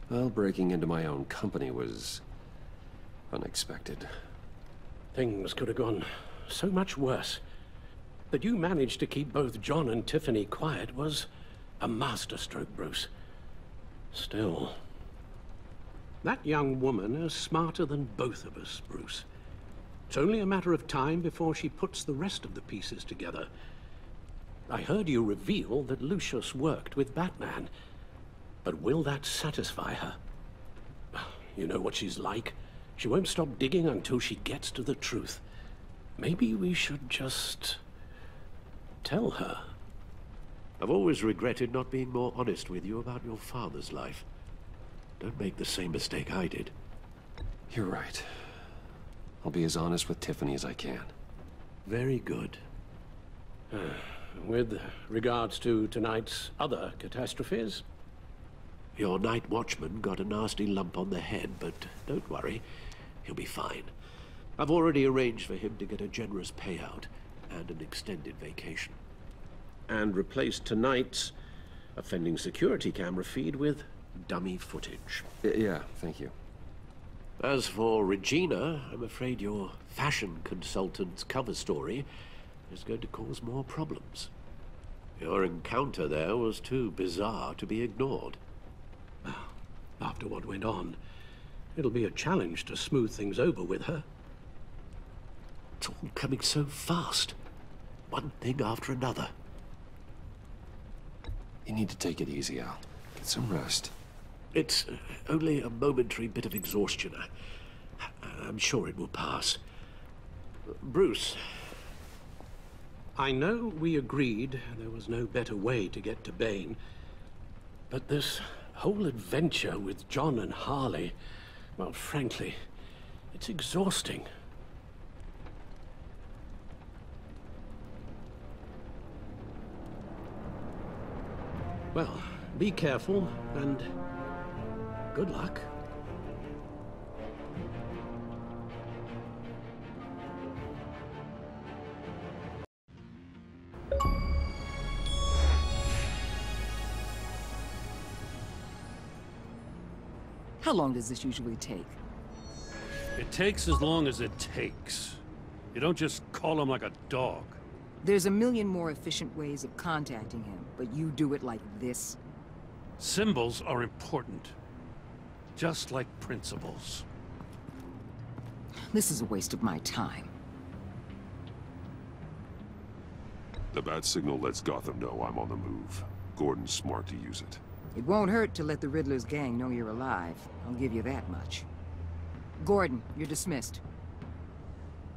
Well, breaking into my own company was unexpected. Things could have gone so much worse. That you managed to keep both John and Tiffany quiet was a masterstroke, Bruce. Still, that young woman is smarter than both of us, Bruce. It's only a matter of time before she puts the rest of the pieces together. I heard you reveal that Lucius worked with Batman. But will that satisfy her? You know what she's like. She won't stop digging until she gets to the truth. Maybe we should just tell her. I've always regretted not being more honest with you about your father's life. Don't make the same mistake I did. You're right. I'll be as honest with Tiffany as I can. Very good. With regards to tonight's other catastrophes? Your night watchman got a nasty lump on the head, but don't worry. He'll be fine. I've already arranged for him to get a generous payout and an extended vacation. And replaced tonight's offending security camera feed with dummy footage. Yeah, thank you. As for Regina, I'm afraid your fashion consultant's cover story is going to cause more problems. Your encounter there was too bizarre to be ignored. After what went on, it'll be a challenge to smooth things over with her. It's all coming so fast. One thing after another. You need to take it easy, Al. Get some rest. It's only a momentary bit of exhaustion. I'm sure it will pass. Bruce. I know we agreed there was no better way to get to Bane, but this whole adventure with John and Harley, well, frankly, it's exhausting. Well, be careful, and good luck. How long does this usually take? It takes as long as it takes. You don't just call him like a dog. There's a million more efficient ways of contacting him, but you do it like this? Symbols are important. Just like principles. This is a waste of my time. The bat signal lets Gotham know I'm on the move. Gordon's smart to use it. It won't hurt to let the Riddler's gang know you're alive. I'll give you that much. Gordon, you're dismissed.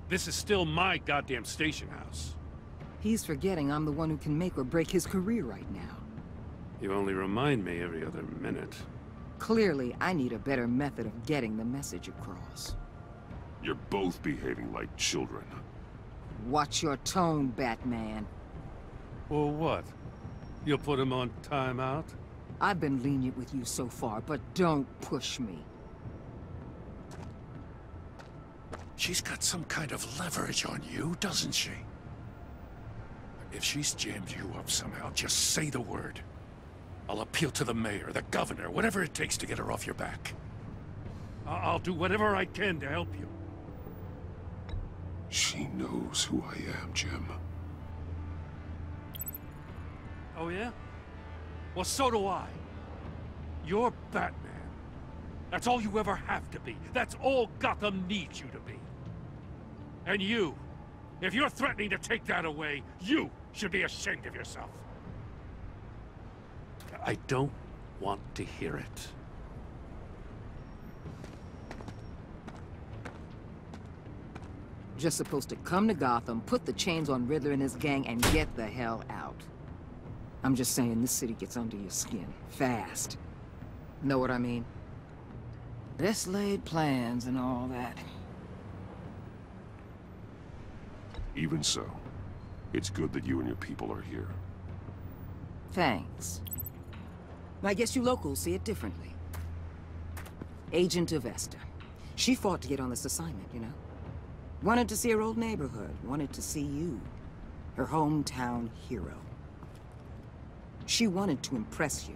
This is still my goddamn station house. He's forgetting I'm the one who can make or break his career right now. You only remind me every other minute. Clearly, I need a better method of getting the message across. You're both behaving like children. Watch your tone, Batman. Or what? You'll put him on timeout? I've been lenient with you so far, but don't push me. She's got some kind of leverage on you, doesn't she? If she's jammed you up somehow, just say the word. I'll appeal to the mayor, the governor, whatever it takes to get her off your back. I'll do whatever I can to help you. She knows who I am, Jim. Oh yeah? Well, so do I. You're Batman. That's all you ever have to be. That's all Gotham needs you to be. And you, if you're threatening to take that away, you should be ashamed of yourself. I don't want to hear it. Just supposed to come to Gotham, put the chains on Riddler and his gang, and get the hell out. I'm just saying, this city gets under your skin. Fast. Know what I mean? Best laid plans and all that. Even so, it's good that you and your people are here. Thanks. I guess you locals see it differently. Agent of Esther. She fought to get on this assignment, you know? Wanted to see her old neighborhood. Wanted to see you. Her hometown hero. She wanted to impress you.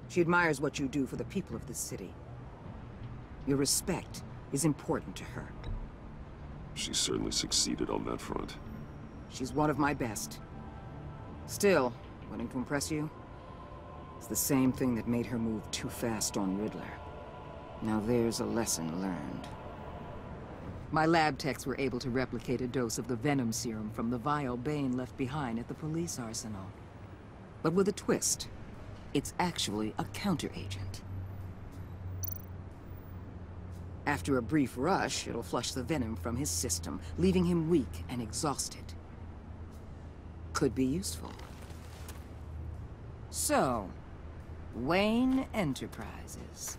She admires what you do for the people of this city. Your respect is important to her. She certainly succeeded on that front. She's one of my best. Still, wanting to impress you? It's the same thing that made her move too fast on Riddler. Now there's a lesson learned. My lab techs were able to replicate a dose of the venom serum from the vial Bane left behind at the police arsenal. But with a twist. It's actually a counteragent. After a brief rush, it'll flush the venom from his system, leaving him weak and exhausted. Could be useful. So, Wayne Enterprises.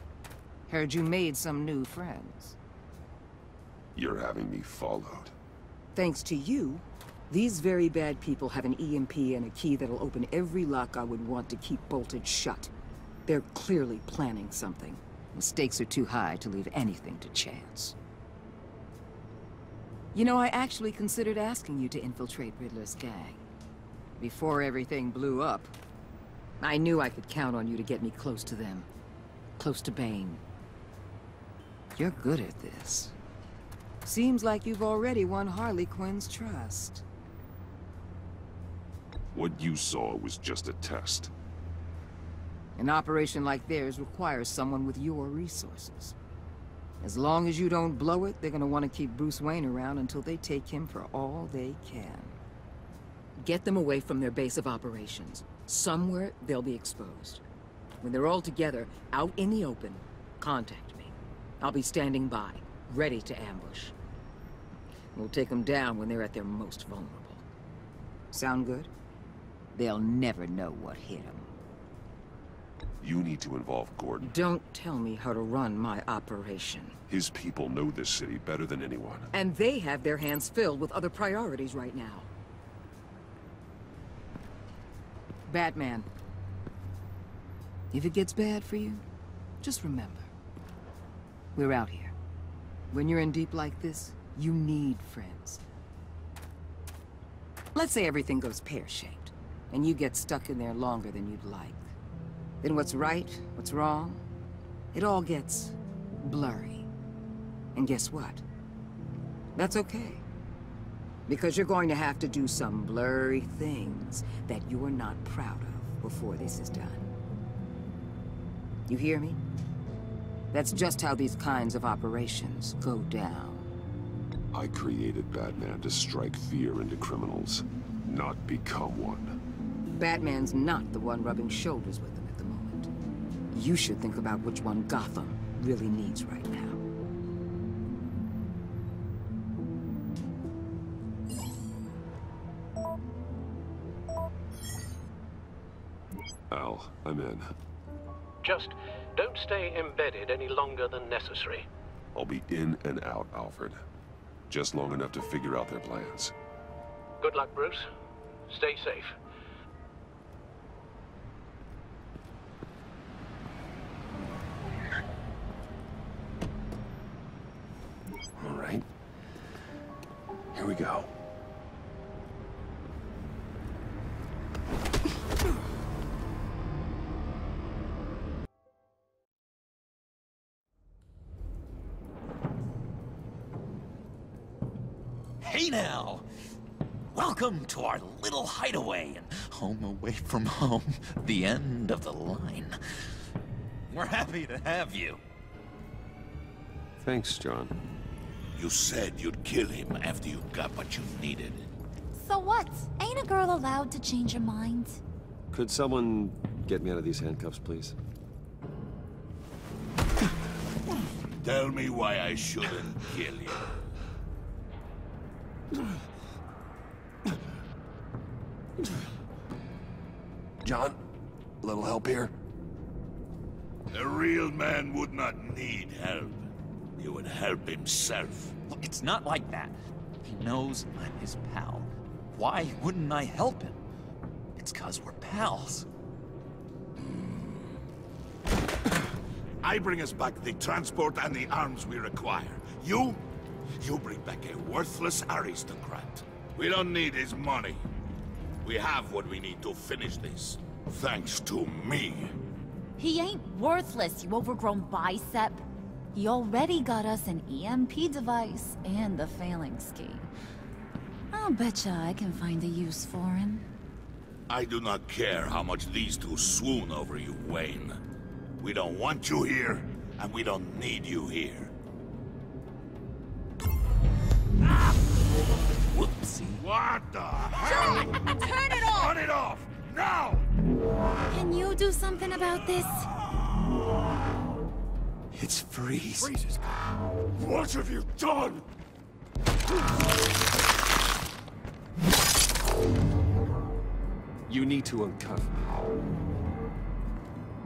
Heard you made some new friends. You're having me followed. Thanks to you, these very bad people have an EMP and a key that'll open every lock I would want to keep bolted shut. They're clearly planning something. The stakes are too high to leave anything to chance. You know, I actually considered asking you to infiltrate Riddler's gang. Before everything blew up, I knew I could count on you to get me close to them. Close to Bane. You're good at this. Seems like you've already won Harley Quinn's trust. What you saw was just a test. An operation like theirs requires someone with your resources. As long as you don't blow it, they're gonna want to keep Bruce Wayne around until they take him for all they can. Get them away from their base of operations. Somewhere they'll be exposed. When they're all together, out in the open, contact me. I'll be standing by, ready to ambush. We'll take them down when they're at their most vulnerable. Sound good? They'll never know what hit them. You need to involve Gordon. Don't tell me how to run my operation. His people know this city better than anyone. And they have their hands filled with other priorities right now. Batman. If it gets bad for you, just remember. We're out here. When you're in deep like this, you need friends. Let's say everything goes pear-shaped, and you get stuck in there longer than you'd like. Then what's right, what's wrong, it all gets blurry. And guess what? That's okay. Because you're going to have to do some blurry things that you're not proud of before this is done. You hear me? That's just how these kinds of operations go down. I created Batman to strike fear into criminals, not become one. Batman's not the one rubbing shoulders with them at the moment. You should think about which one Gotham really needs right now. Al, I'm in. Just don't stay embedded any longer than necessary. I'll be in and out, Alfred. Just long enough to figure out their plans. Good luck, Bruce. Stay safe. All right. Here we go. Hey now! Welcome to our little hideaway and home away from home, the end of the line. We're happy to have you. Thanks, John. You said you'd kill him after you got what you needed. So what? Ain't a girl allowed to change her mind? Could someone get me out of these handcuffs, please? Tell me why I shouldn't kill you. John, a little help here? A real man would not need help. He would help himself. Look, it's not like that. He knows I'm his pal. Why wouldn't I help him? It's 'cause we're pals. I bring us back the transport and the arms we require. You bring back a worthless aristocrat. We don't need his money. We have what we need to finish this. Thanks to me. He ain't worthless, you overgrown bicep. He already got us an EMP device and the phalanx key. I'll betcha I can find a use for him. I do not care how much these two swoon over you, Wayne. We don't want you here, and we don't need you here. Whoopsie. What the hell? Turn it off! Turn it off! Now! Can you do something about this? It's freeze. Freezes. What have you done? You need to uncuff me.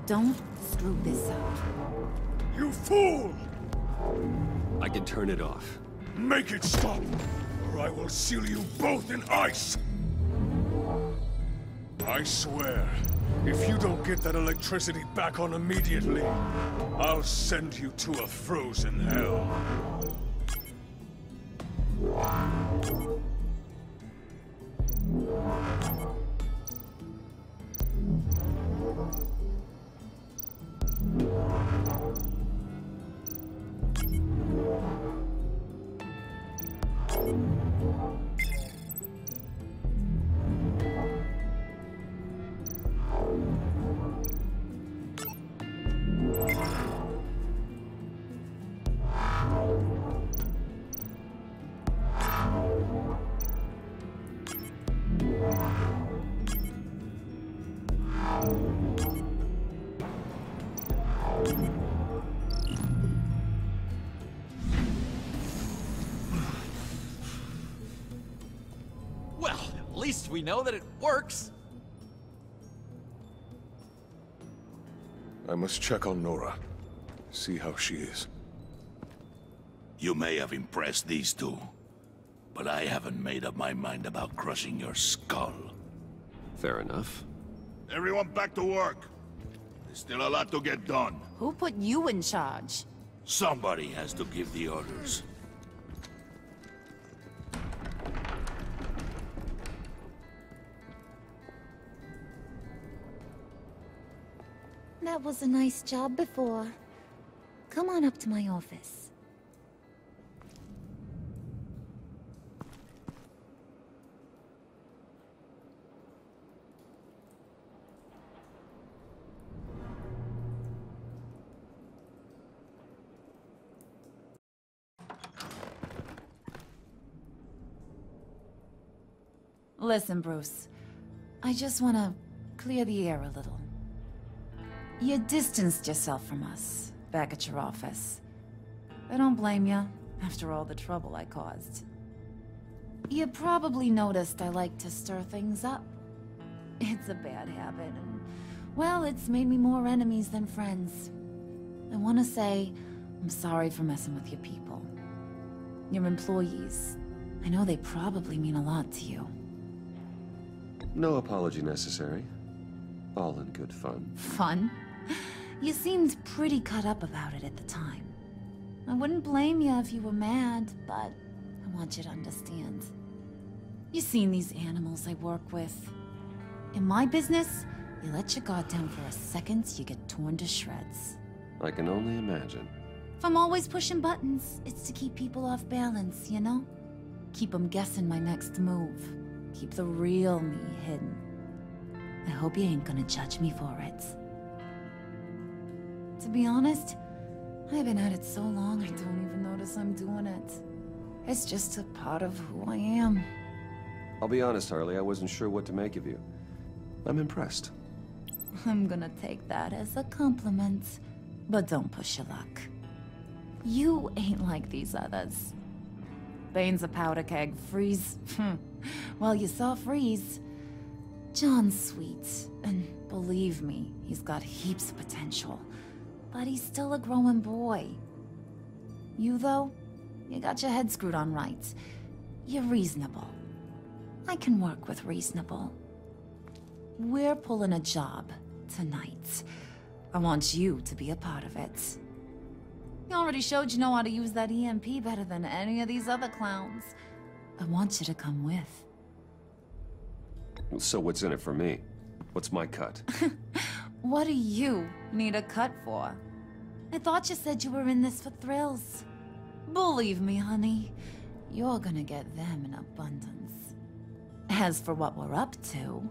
Don't screw this up. You fool! I can turn it off. Make it stop, or I will seal you both in ice! I swear, if you don't get that electricity back on immediately, I'll send you to a frozen hell. Well, at least we know that it works. I must check on Nora. See how she is. You may have impressed these two, but I haven't made up my mind about crushing your skull. Fair enough. Everyone back to work. There's still a lot to get done. Who put you in charge? Somebody has to give the orders. That was a nice job before. Come on up to my office. Listen, Bruce. I just want to clear the air a little. You distanced yourself from us, back at your office. I don't blame you, after all the trouble I caused. You probably noticed I like to stir things up. It's a bad habit, and, well, it's made me more enemies than friends. I want to say, I'm sorry for messing with your people. Your employees. I know they probably mean a lot to you. No apology necessary. All in good fun. Fun? You seemed pretty cut up about it at the time. I wouldn't blame you if you were mad, but I want you to understand. You've seen these animals I work with. In my business, you let your guard down for a second, you get torn to shreds. I can only imagine. If I'm always pushing buttons, it's to keep people off balance, you know? Keep them guessing my next move. Keep the real me hidden. I hope you ain't gonna judge me for it. To be honest, I've been at it so long I don't even notice I'm doing it. It's just a part of who I am. I'll be honest, Harley, I wasn't sure what to make of you. I'm impressed. I'm gonna take that as a compliment. But don't push your luck. You ain't like these others. Bane's a powder keg. Freeze. Well, you saw Freeze. John's sweet, and believe me, he's got heaps of potential. But he's still a growing boy. You, though, you got your head screwed on right. You're reasonable. I can work with reasonable. We're pulling a job tonight. I want you to be a part of it. You already showed you know how to use that EMP better than any of these other clowns. I want you to come with. So what's in it for me? What's my cut? What do you need a cut for? I thought you said you were in this for thrills. Believe me, honey, you're gonna get them in abundance. As for what we're up to,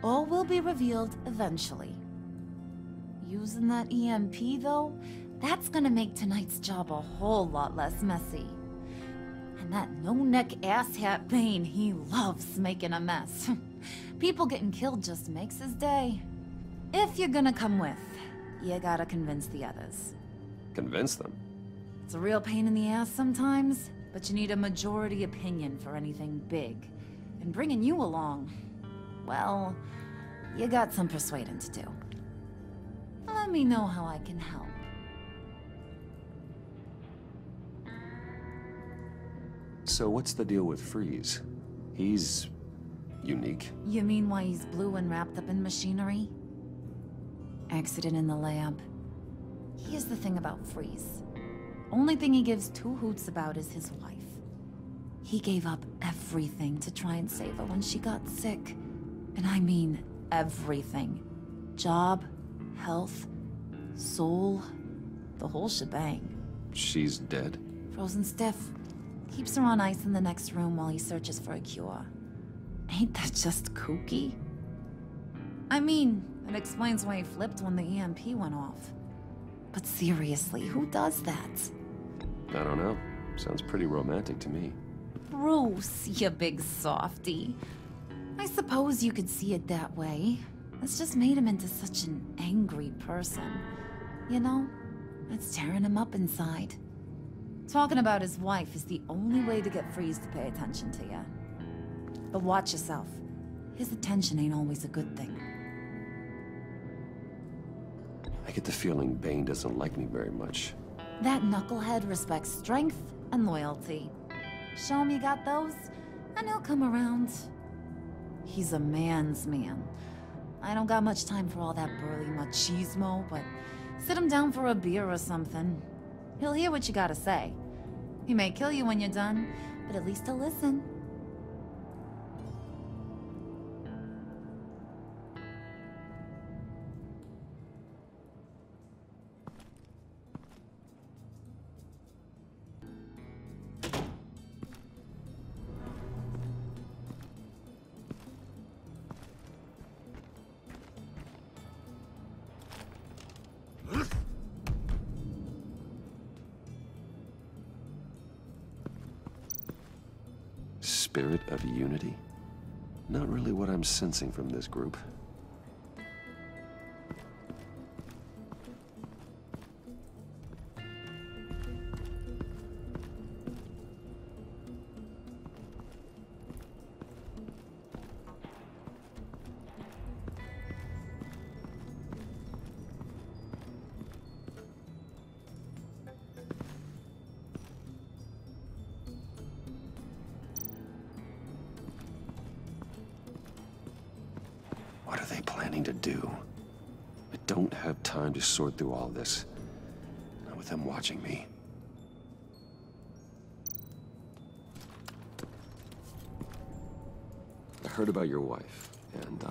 all will be revealed eventually. Using that EMP, though, that's gonna make tonight's job a whole lot less messy. And that no-neck asshat Bane, he loves making a mess. People getting killed just makes his day. If you're gonna come with, you gotta convince the others. Convince them? It's a real pain in the ass sometimes, but you need a majority opinion for anything big. And bringing you along, well, you got some persuading to do. Let me know how I can help. So what's the deal with Freeze? He's... unique? You mean why he's blue and wrapped up in machinery? Accident in the lab. Here's the thing about Freeze. Only thing he gives two hoots about is his wife. He gave up everything to try and save her when she got sick. And I mean everything. Job, health, soul, the whole shebang. She's dead? Frozen stiff. Keeps her on ice in the next room while he searches for a cure. Ain't that just kooky? I mean, it explains why he flipped when the EMP went off. But seriously, who does that? I don't know. Sounds pretty romantic to me. Bruce, you big softy. I suppose you could see it that way. It's just made him into such an angry person. You know, it's tearing him up inside. Talking about his wife is the only way to get Freeze to pay attention to you. But watch yourself. His attention ain't always a good thing. I get the feeling Bane doesn't like me very much. That knucklehead respects strength and loyalty. Show him you got those, and he'll come around. He's a man's man. I don't got much time for all that burly machismo, but sit him down for a beer or something. He'll hear what you gotta say. He may kill you when you're done, but at least he'll listen. Spirit of unity? Not really what I'm sensing from this group. What are they planning to do? I don't have time to sort through all this. Not with them watching me. I heard about your wife, and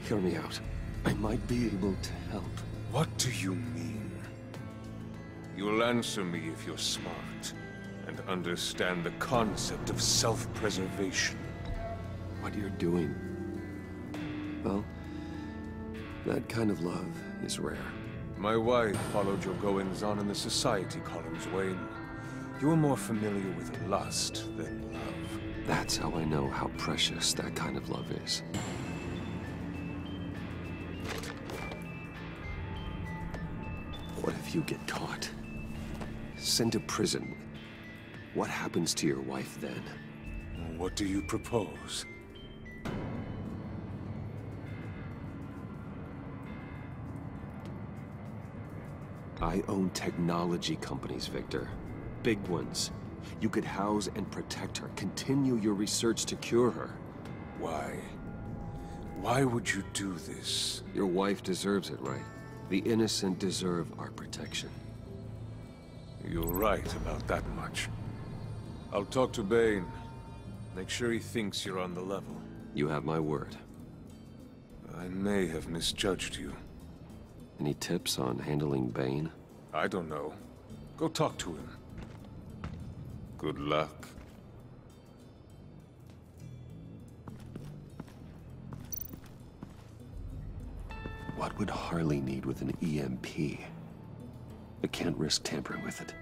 Hear me out. I might be able to help. What do you mean? You'll answer me if you're smart and understand the concept of self-preservation. What you're doing? Well, that kind of love is rare. My wife followed your goings-on in the society columns, Wayne. You are more familiar with lust than love. That's how I know how precious that kind of love is. What if you get caught? Sent to prison? What happens to your wife then? What do you propose? I own technology companies, Victor. Big ones. You could house and protect her, continue your research to cure her. Why? Why would you do this? Your wife deserves it, right? The innocent deserve our protection. You're right about that much. I'll talk to Bane. Make sure he thinks you're on the level. You have my word. I may have misjudged you. Any tips on handling Bane? I don't know. Go talk to him. Good luck. What would Harley need with an EMP? I can't risk tampering with it.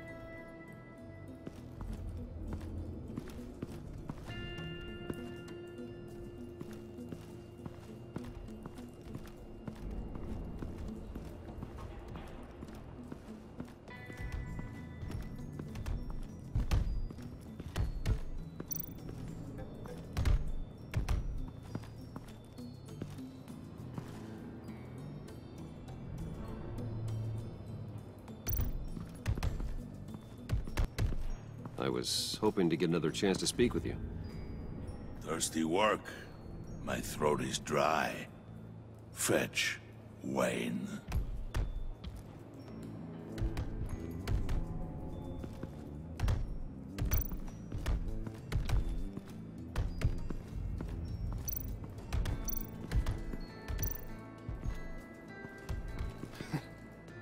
I was hoping to get another chance to speak with you. Thirsty work. My throat is dry. Fetch Wayne.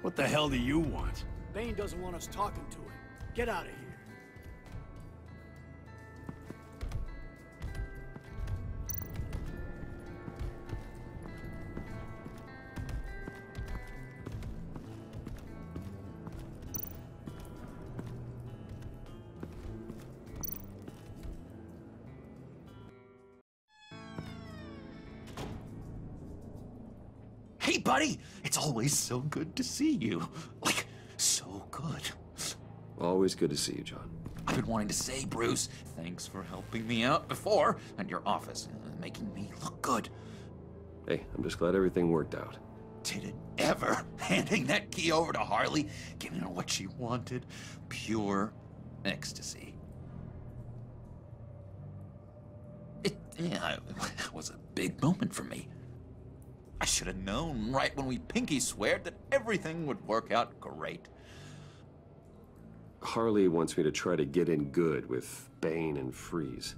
What the hell do you want? Bane doesn't want us talking to him. Get out of here. Hey, buddy! It's always so good to see you. Like, so good. Always good to see you, John. I've been wanting to say, Bruce, thanks for helping me out before at your office, making me look good. Hey, I'm just glad everything worked out. Did it ever? Handing that key over to Harley, giving her what she wanted. Pure ecstasy. It was a big moment for me. I should have known right when we pinky sweared that everything would work out great. Harley wants me to try to get in good with Bane and Freeze.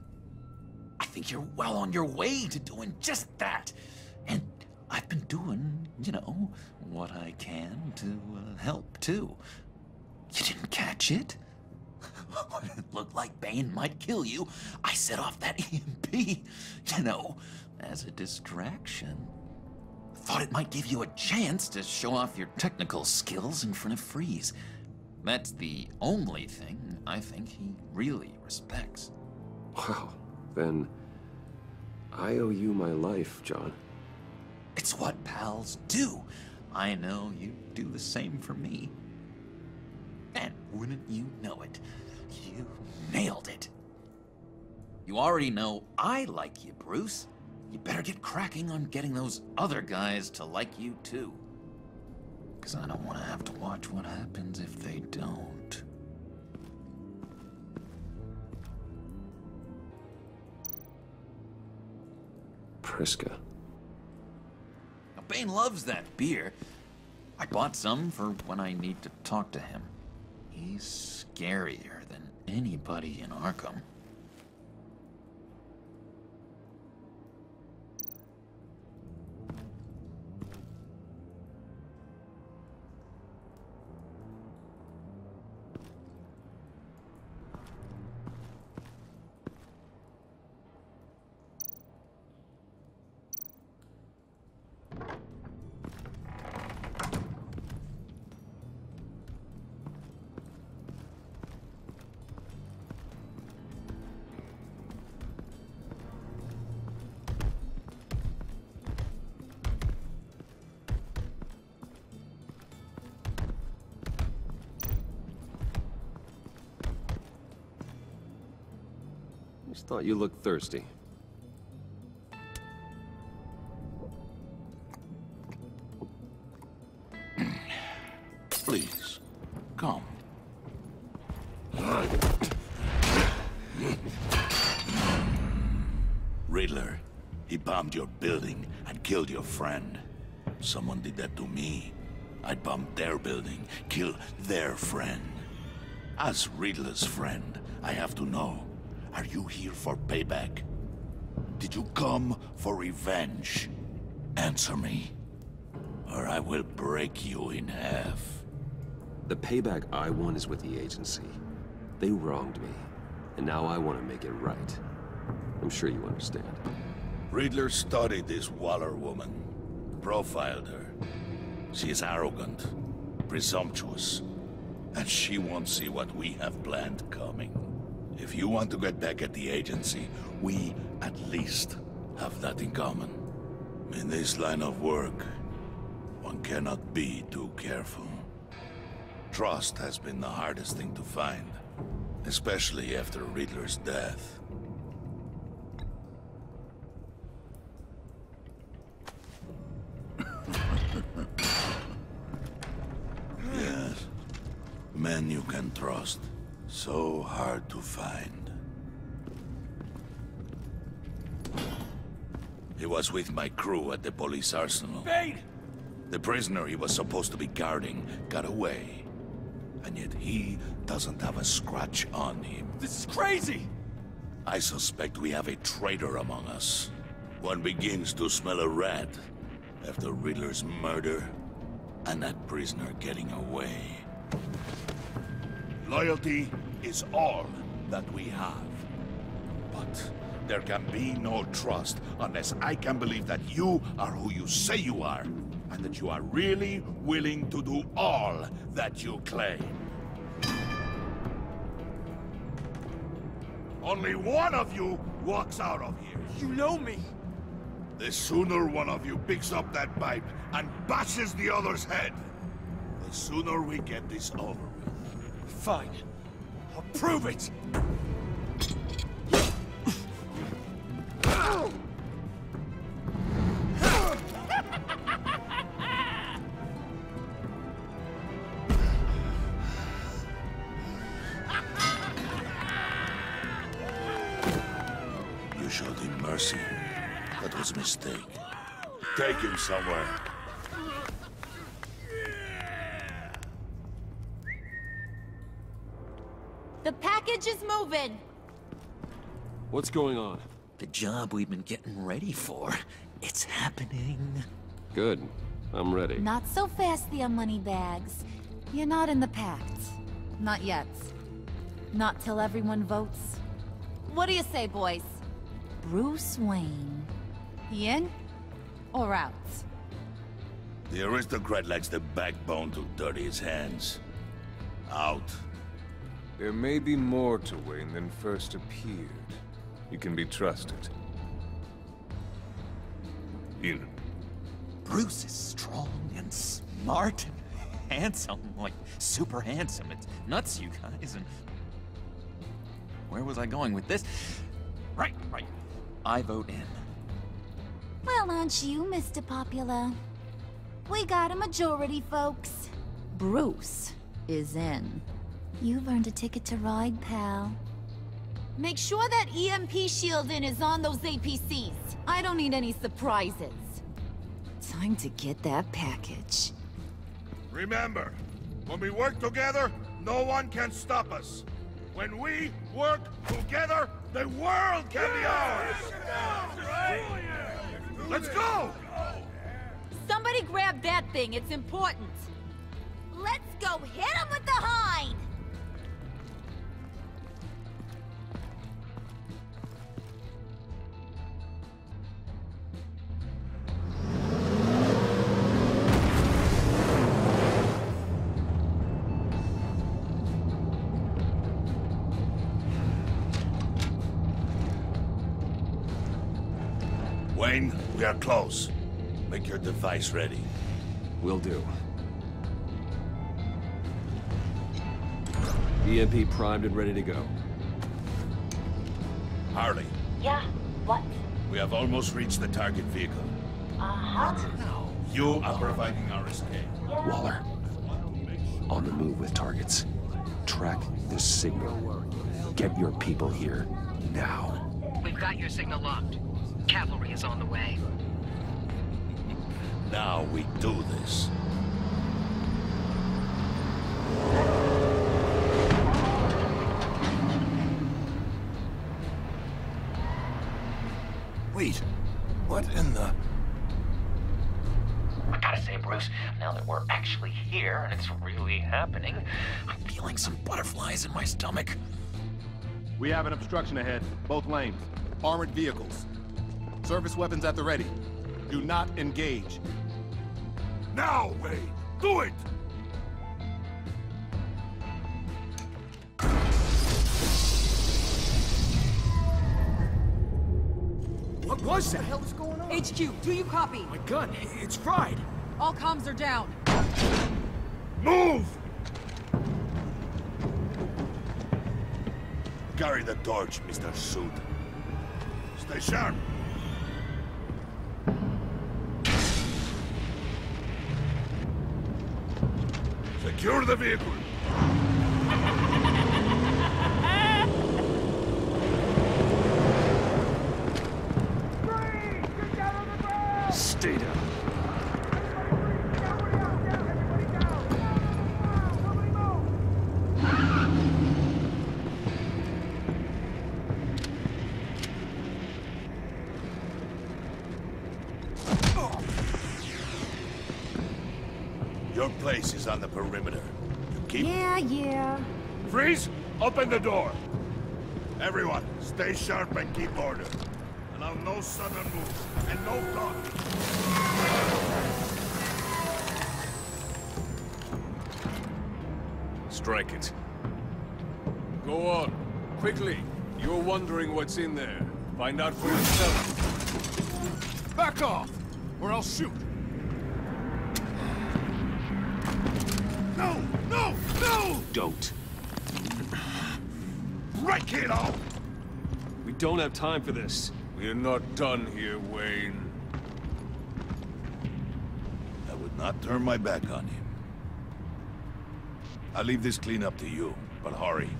I think you're well on your way to doing just that. And I've been doing, you know, what I can to help, too. You didn't catch it? When it looked like Bane might kill you, I set off that EMP, you know, as a distraction. Thought it might give you a chance to show off your technical skills in front of Freeze. That's the only thing I think he really respects. Wow, then I owe you my life, John. It's what pals do. I know you do the same for me. And wouldn't you know it, you nailed it. You already know I like you, Bruce. You better get cracking on getting those other guys to like you, too. Because I don't want to have to watch what happens if they don't. Priska. Now, Bane loves that beer. I bought some for when I need to talk to him. He's scarier than anybody in Arkham. Just thought you looked thirsty. Please, come. Riddler, he bombed your building and killed your friend. Someone did that to me. I'd bomb their building, kill their friend. As Riddler's friend, I have to know, are you here for payback? Did you come for revenge? Answer me, or I will break you in half. The payback I want is with the agency. They wronged me, and now I want to make it right. I'm sure you understand. Riddler studied this Waller woman, profiled her. She is arrogant, presumptuous, and she won't see what we have planned coming. If you want to get back at the agency, we at least have that in common. In this line of work, one cannot be too careful. Trust has been the hardest thing to find, especially after Riddler's death. Yes, men you can trust. So hard to find. He was with my crew at the police arsenal. Bane! The prisoner he was supposed to be guarding got away. And yet he doesn't have a scratch on him. This is crazy! I suspect we have a traitor among us. One begins to smell a rat after Riddler's murder and that prisoner getting away. Loyalty is all that we have. But there can be no trust unless I can believe that you are who you say you are, and that you are really willing to do all that you claim. Only one of you walks out of here. You know me. The sooner one of you picks up that pipe and bashes the other's head, the sooner we get this over with. Fine. I'll prove it! You showed him mercy. That was a mistake. Take him somewhere. The package is moving. What's going on? The job we've been getting ready for. It's happening. Good. I'm ready. Not so fast, the Moneybags. You're not in the Pact. Not yet. Not till everyone votes. What do you say, boys? Bruce Wayne. He in? Or out? The aristocrat lacks the backbone to dirty his hands. Out. There may be more to Wayne than first appeared. You can be trusted. In. Bruce is strong and smart and handsome, like super handsome. It's nuts, you guys, and... Where was I going with this? Right. I vote in. Well, aren't you, Mr. Popular? We got a majority, folks. Bruce is in. You've earned a ticket to ride, pal. Make sure that EMP shielding is on those APCs. I don't need any surprises. Time to get that package. Remember, when we work together, no one can stop us. When we work together, the world can be ours! Let's go! Somebody grab that thing, it's important. Let's go hit him with the hind! Wayne, we are close. Make your device ready. Will do. EMP primed and ready to go. Harley. Yeah, what? We have almost reached the target vehicle. Uh-huh. You are providing our escape. Waller. On the move with targets. Track this signal. Get your people here, now. We've got your signal locked. Cavalry is on the way. Now we do this. Wait, what in the... I gotta say, Bruce, now that we're actually here and it's really happening, I'm feeling some butterflies in my stomach. We have an obstruction ahead, both lanes. Armored vehicles. Service weapons at the ready. Do not engage. Now, Wayne! Do it! What was that? What the hell is going on? HQ, do you copy? My gun, it's fried. All comms are down. Move! Carry the torch, Mr. Suit. Stay sharp. Secure the vehicle. Stay down. Your place is on the perimeter. You keep... Yeah. Freeze! Open the door! Everyone, stay sharp and keep order. Allow no sudden moves, and no talk. Strike it. Go on. Quickly. You're wondering what's in there. Find out for yourself. Back off, or I'll shoot. No! No! No! Don't. Break it off! We don't have time for this. We are not done here, Wayne. I would not turn my back on him. I'll leave this clean up to you, but hurry.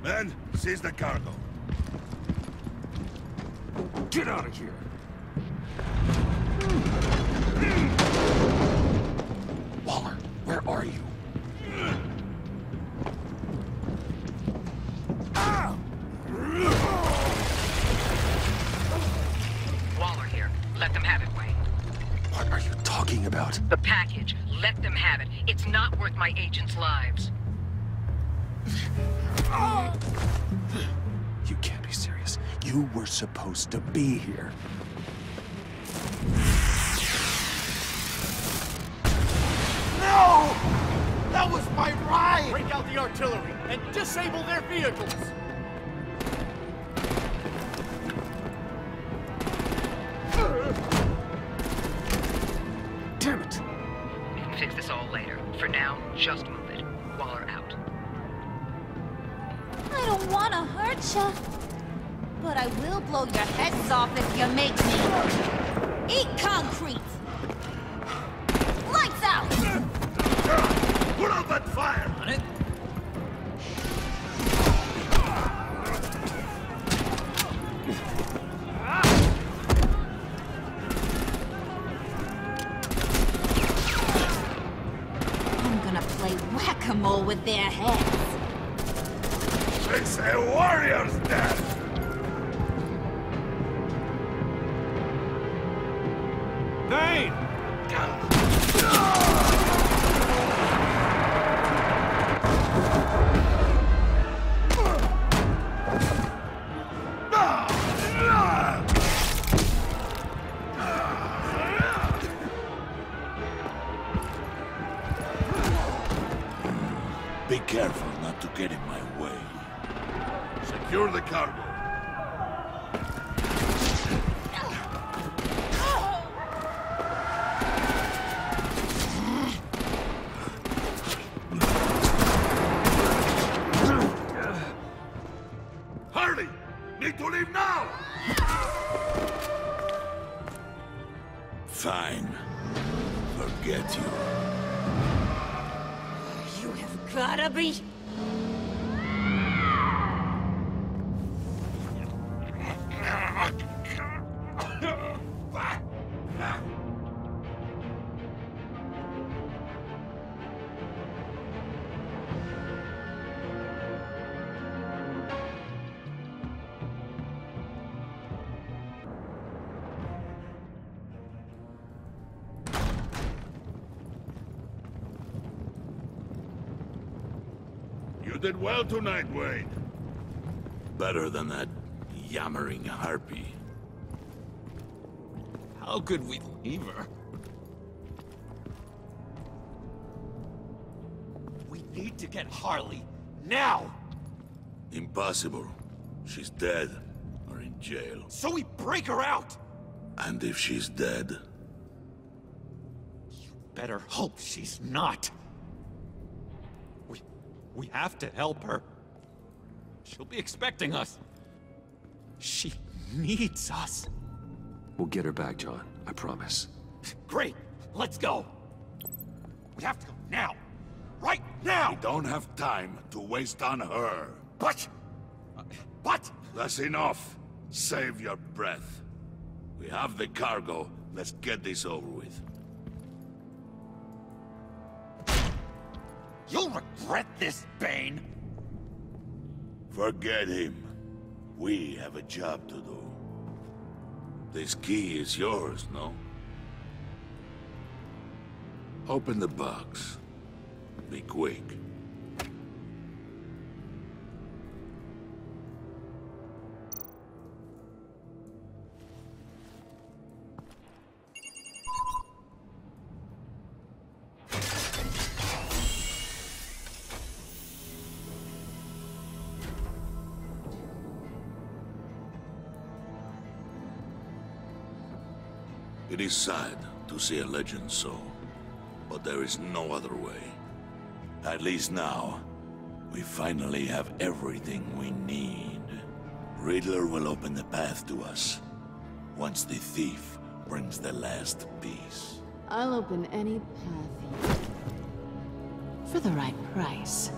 Men, seize the cargo. Get out of here! Waller, where are you? Waller here. Let them have it, Wayne. What are you talking about? The package. Let them have it. It's not worth my agents' lives. You can't be serious. You were supposed to be here. No! That was my ride! Break out the artillery and disable their vehicles! Damn it! We can fix this all later. For now, just move it. Waller out. I don't want to hurt you, but I will blow your heads off if you make me. Eat concrete! Lights out! Put out that fire! On it. I'm gonna play whack-a-mole with their heads. It's a warrior's death! Vane! Be careful not to get in my way. Secure the cargo. Hurry! Need to leave now! Fine. Forget you. You have gotta be... You did well tonight, Wayne. Better than that yammering harpy. How could we leave her? We need to get Harley, now! Impossible. She's dead. her in jail. So we break her out! And if she's dead? Better hope she's not. We have to help her. She'll be expecting us. She needs us. We'll get her back, John. I promise. Great! Let's go! We have to go now! Right now! We don't have time to waste on her. But... That's enough. Save your breath. We have the cargo. Let's get this over with. You'll regret this, Bane! Forget him. We have a job to do. This key is yours, no? Open the box. Be quick. It is sad to see a legend so, but there is no other way. At least now, we finally have everything we need. Riddler will open the path to us, once the thief brings the last piece. I'll open any path for the right price.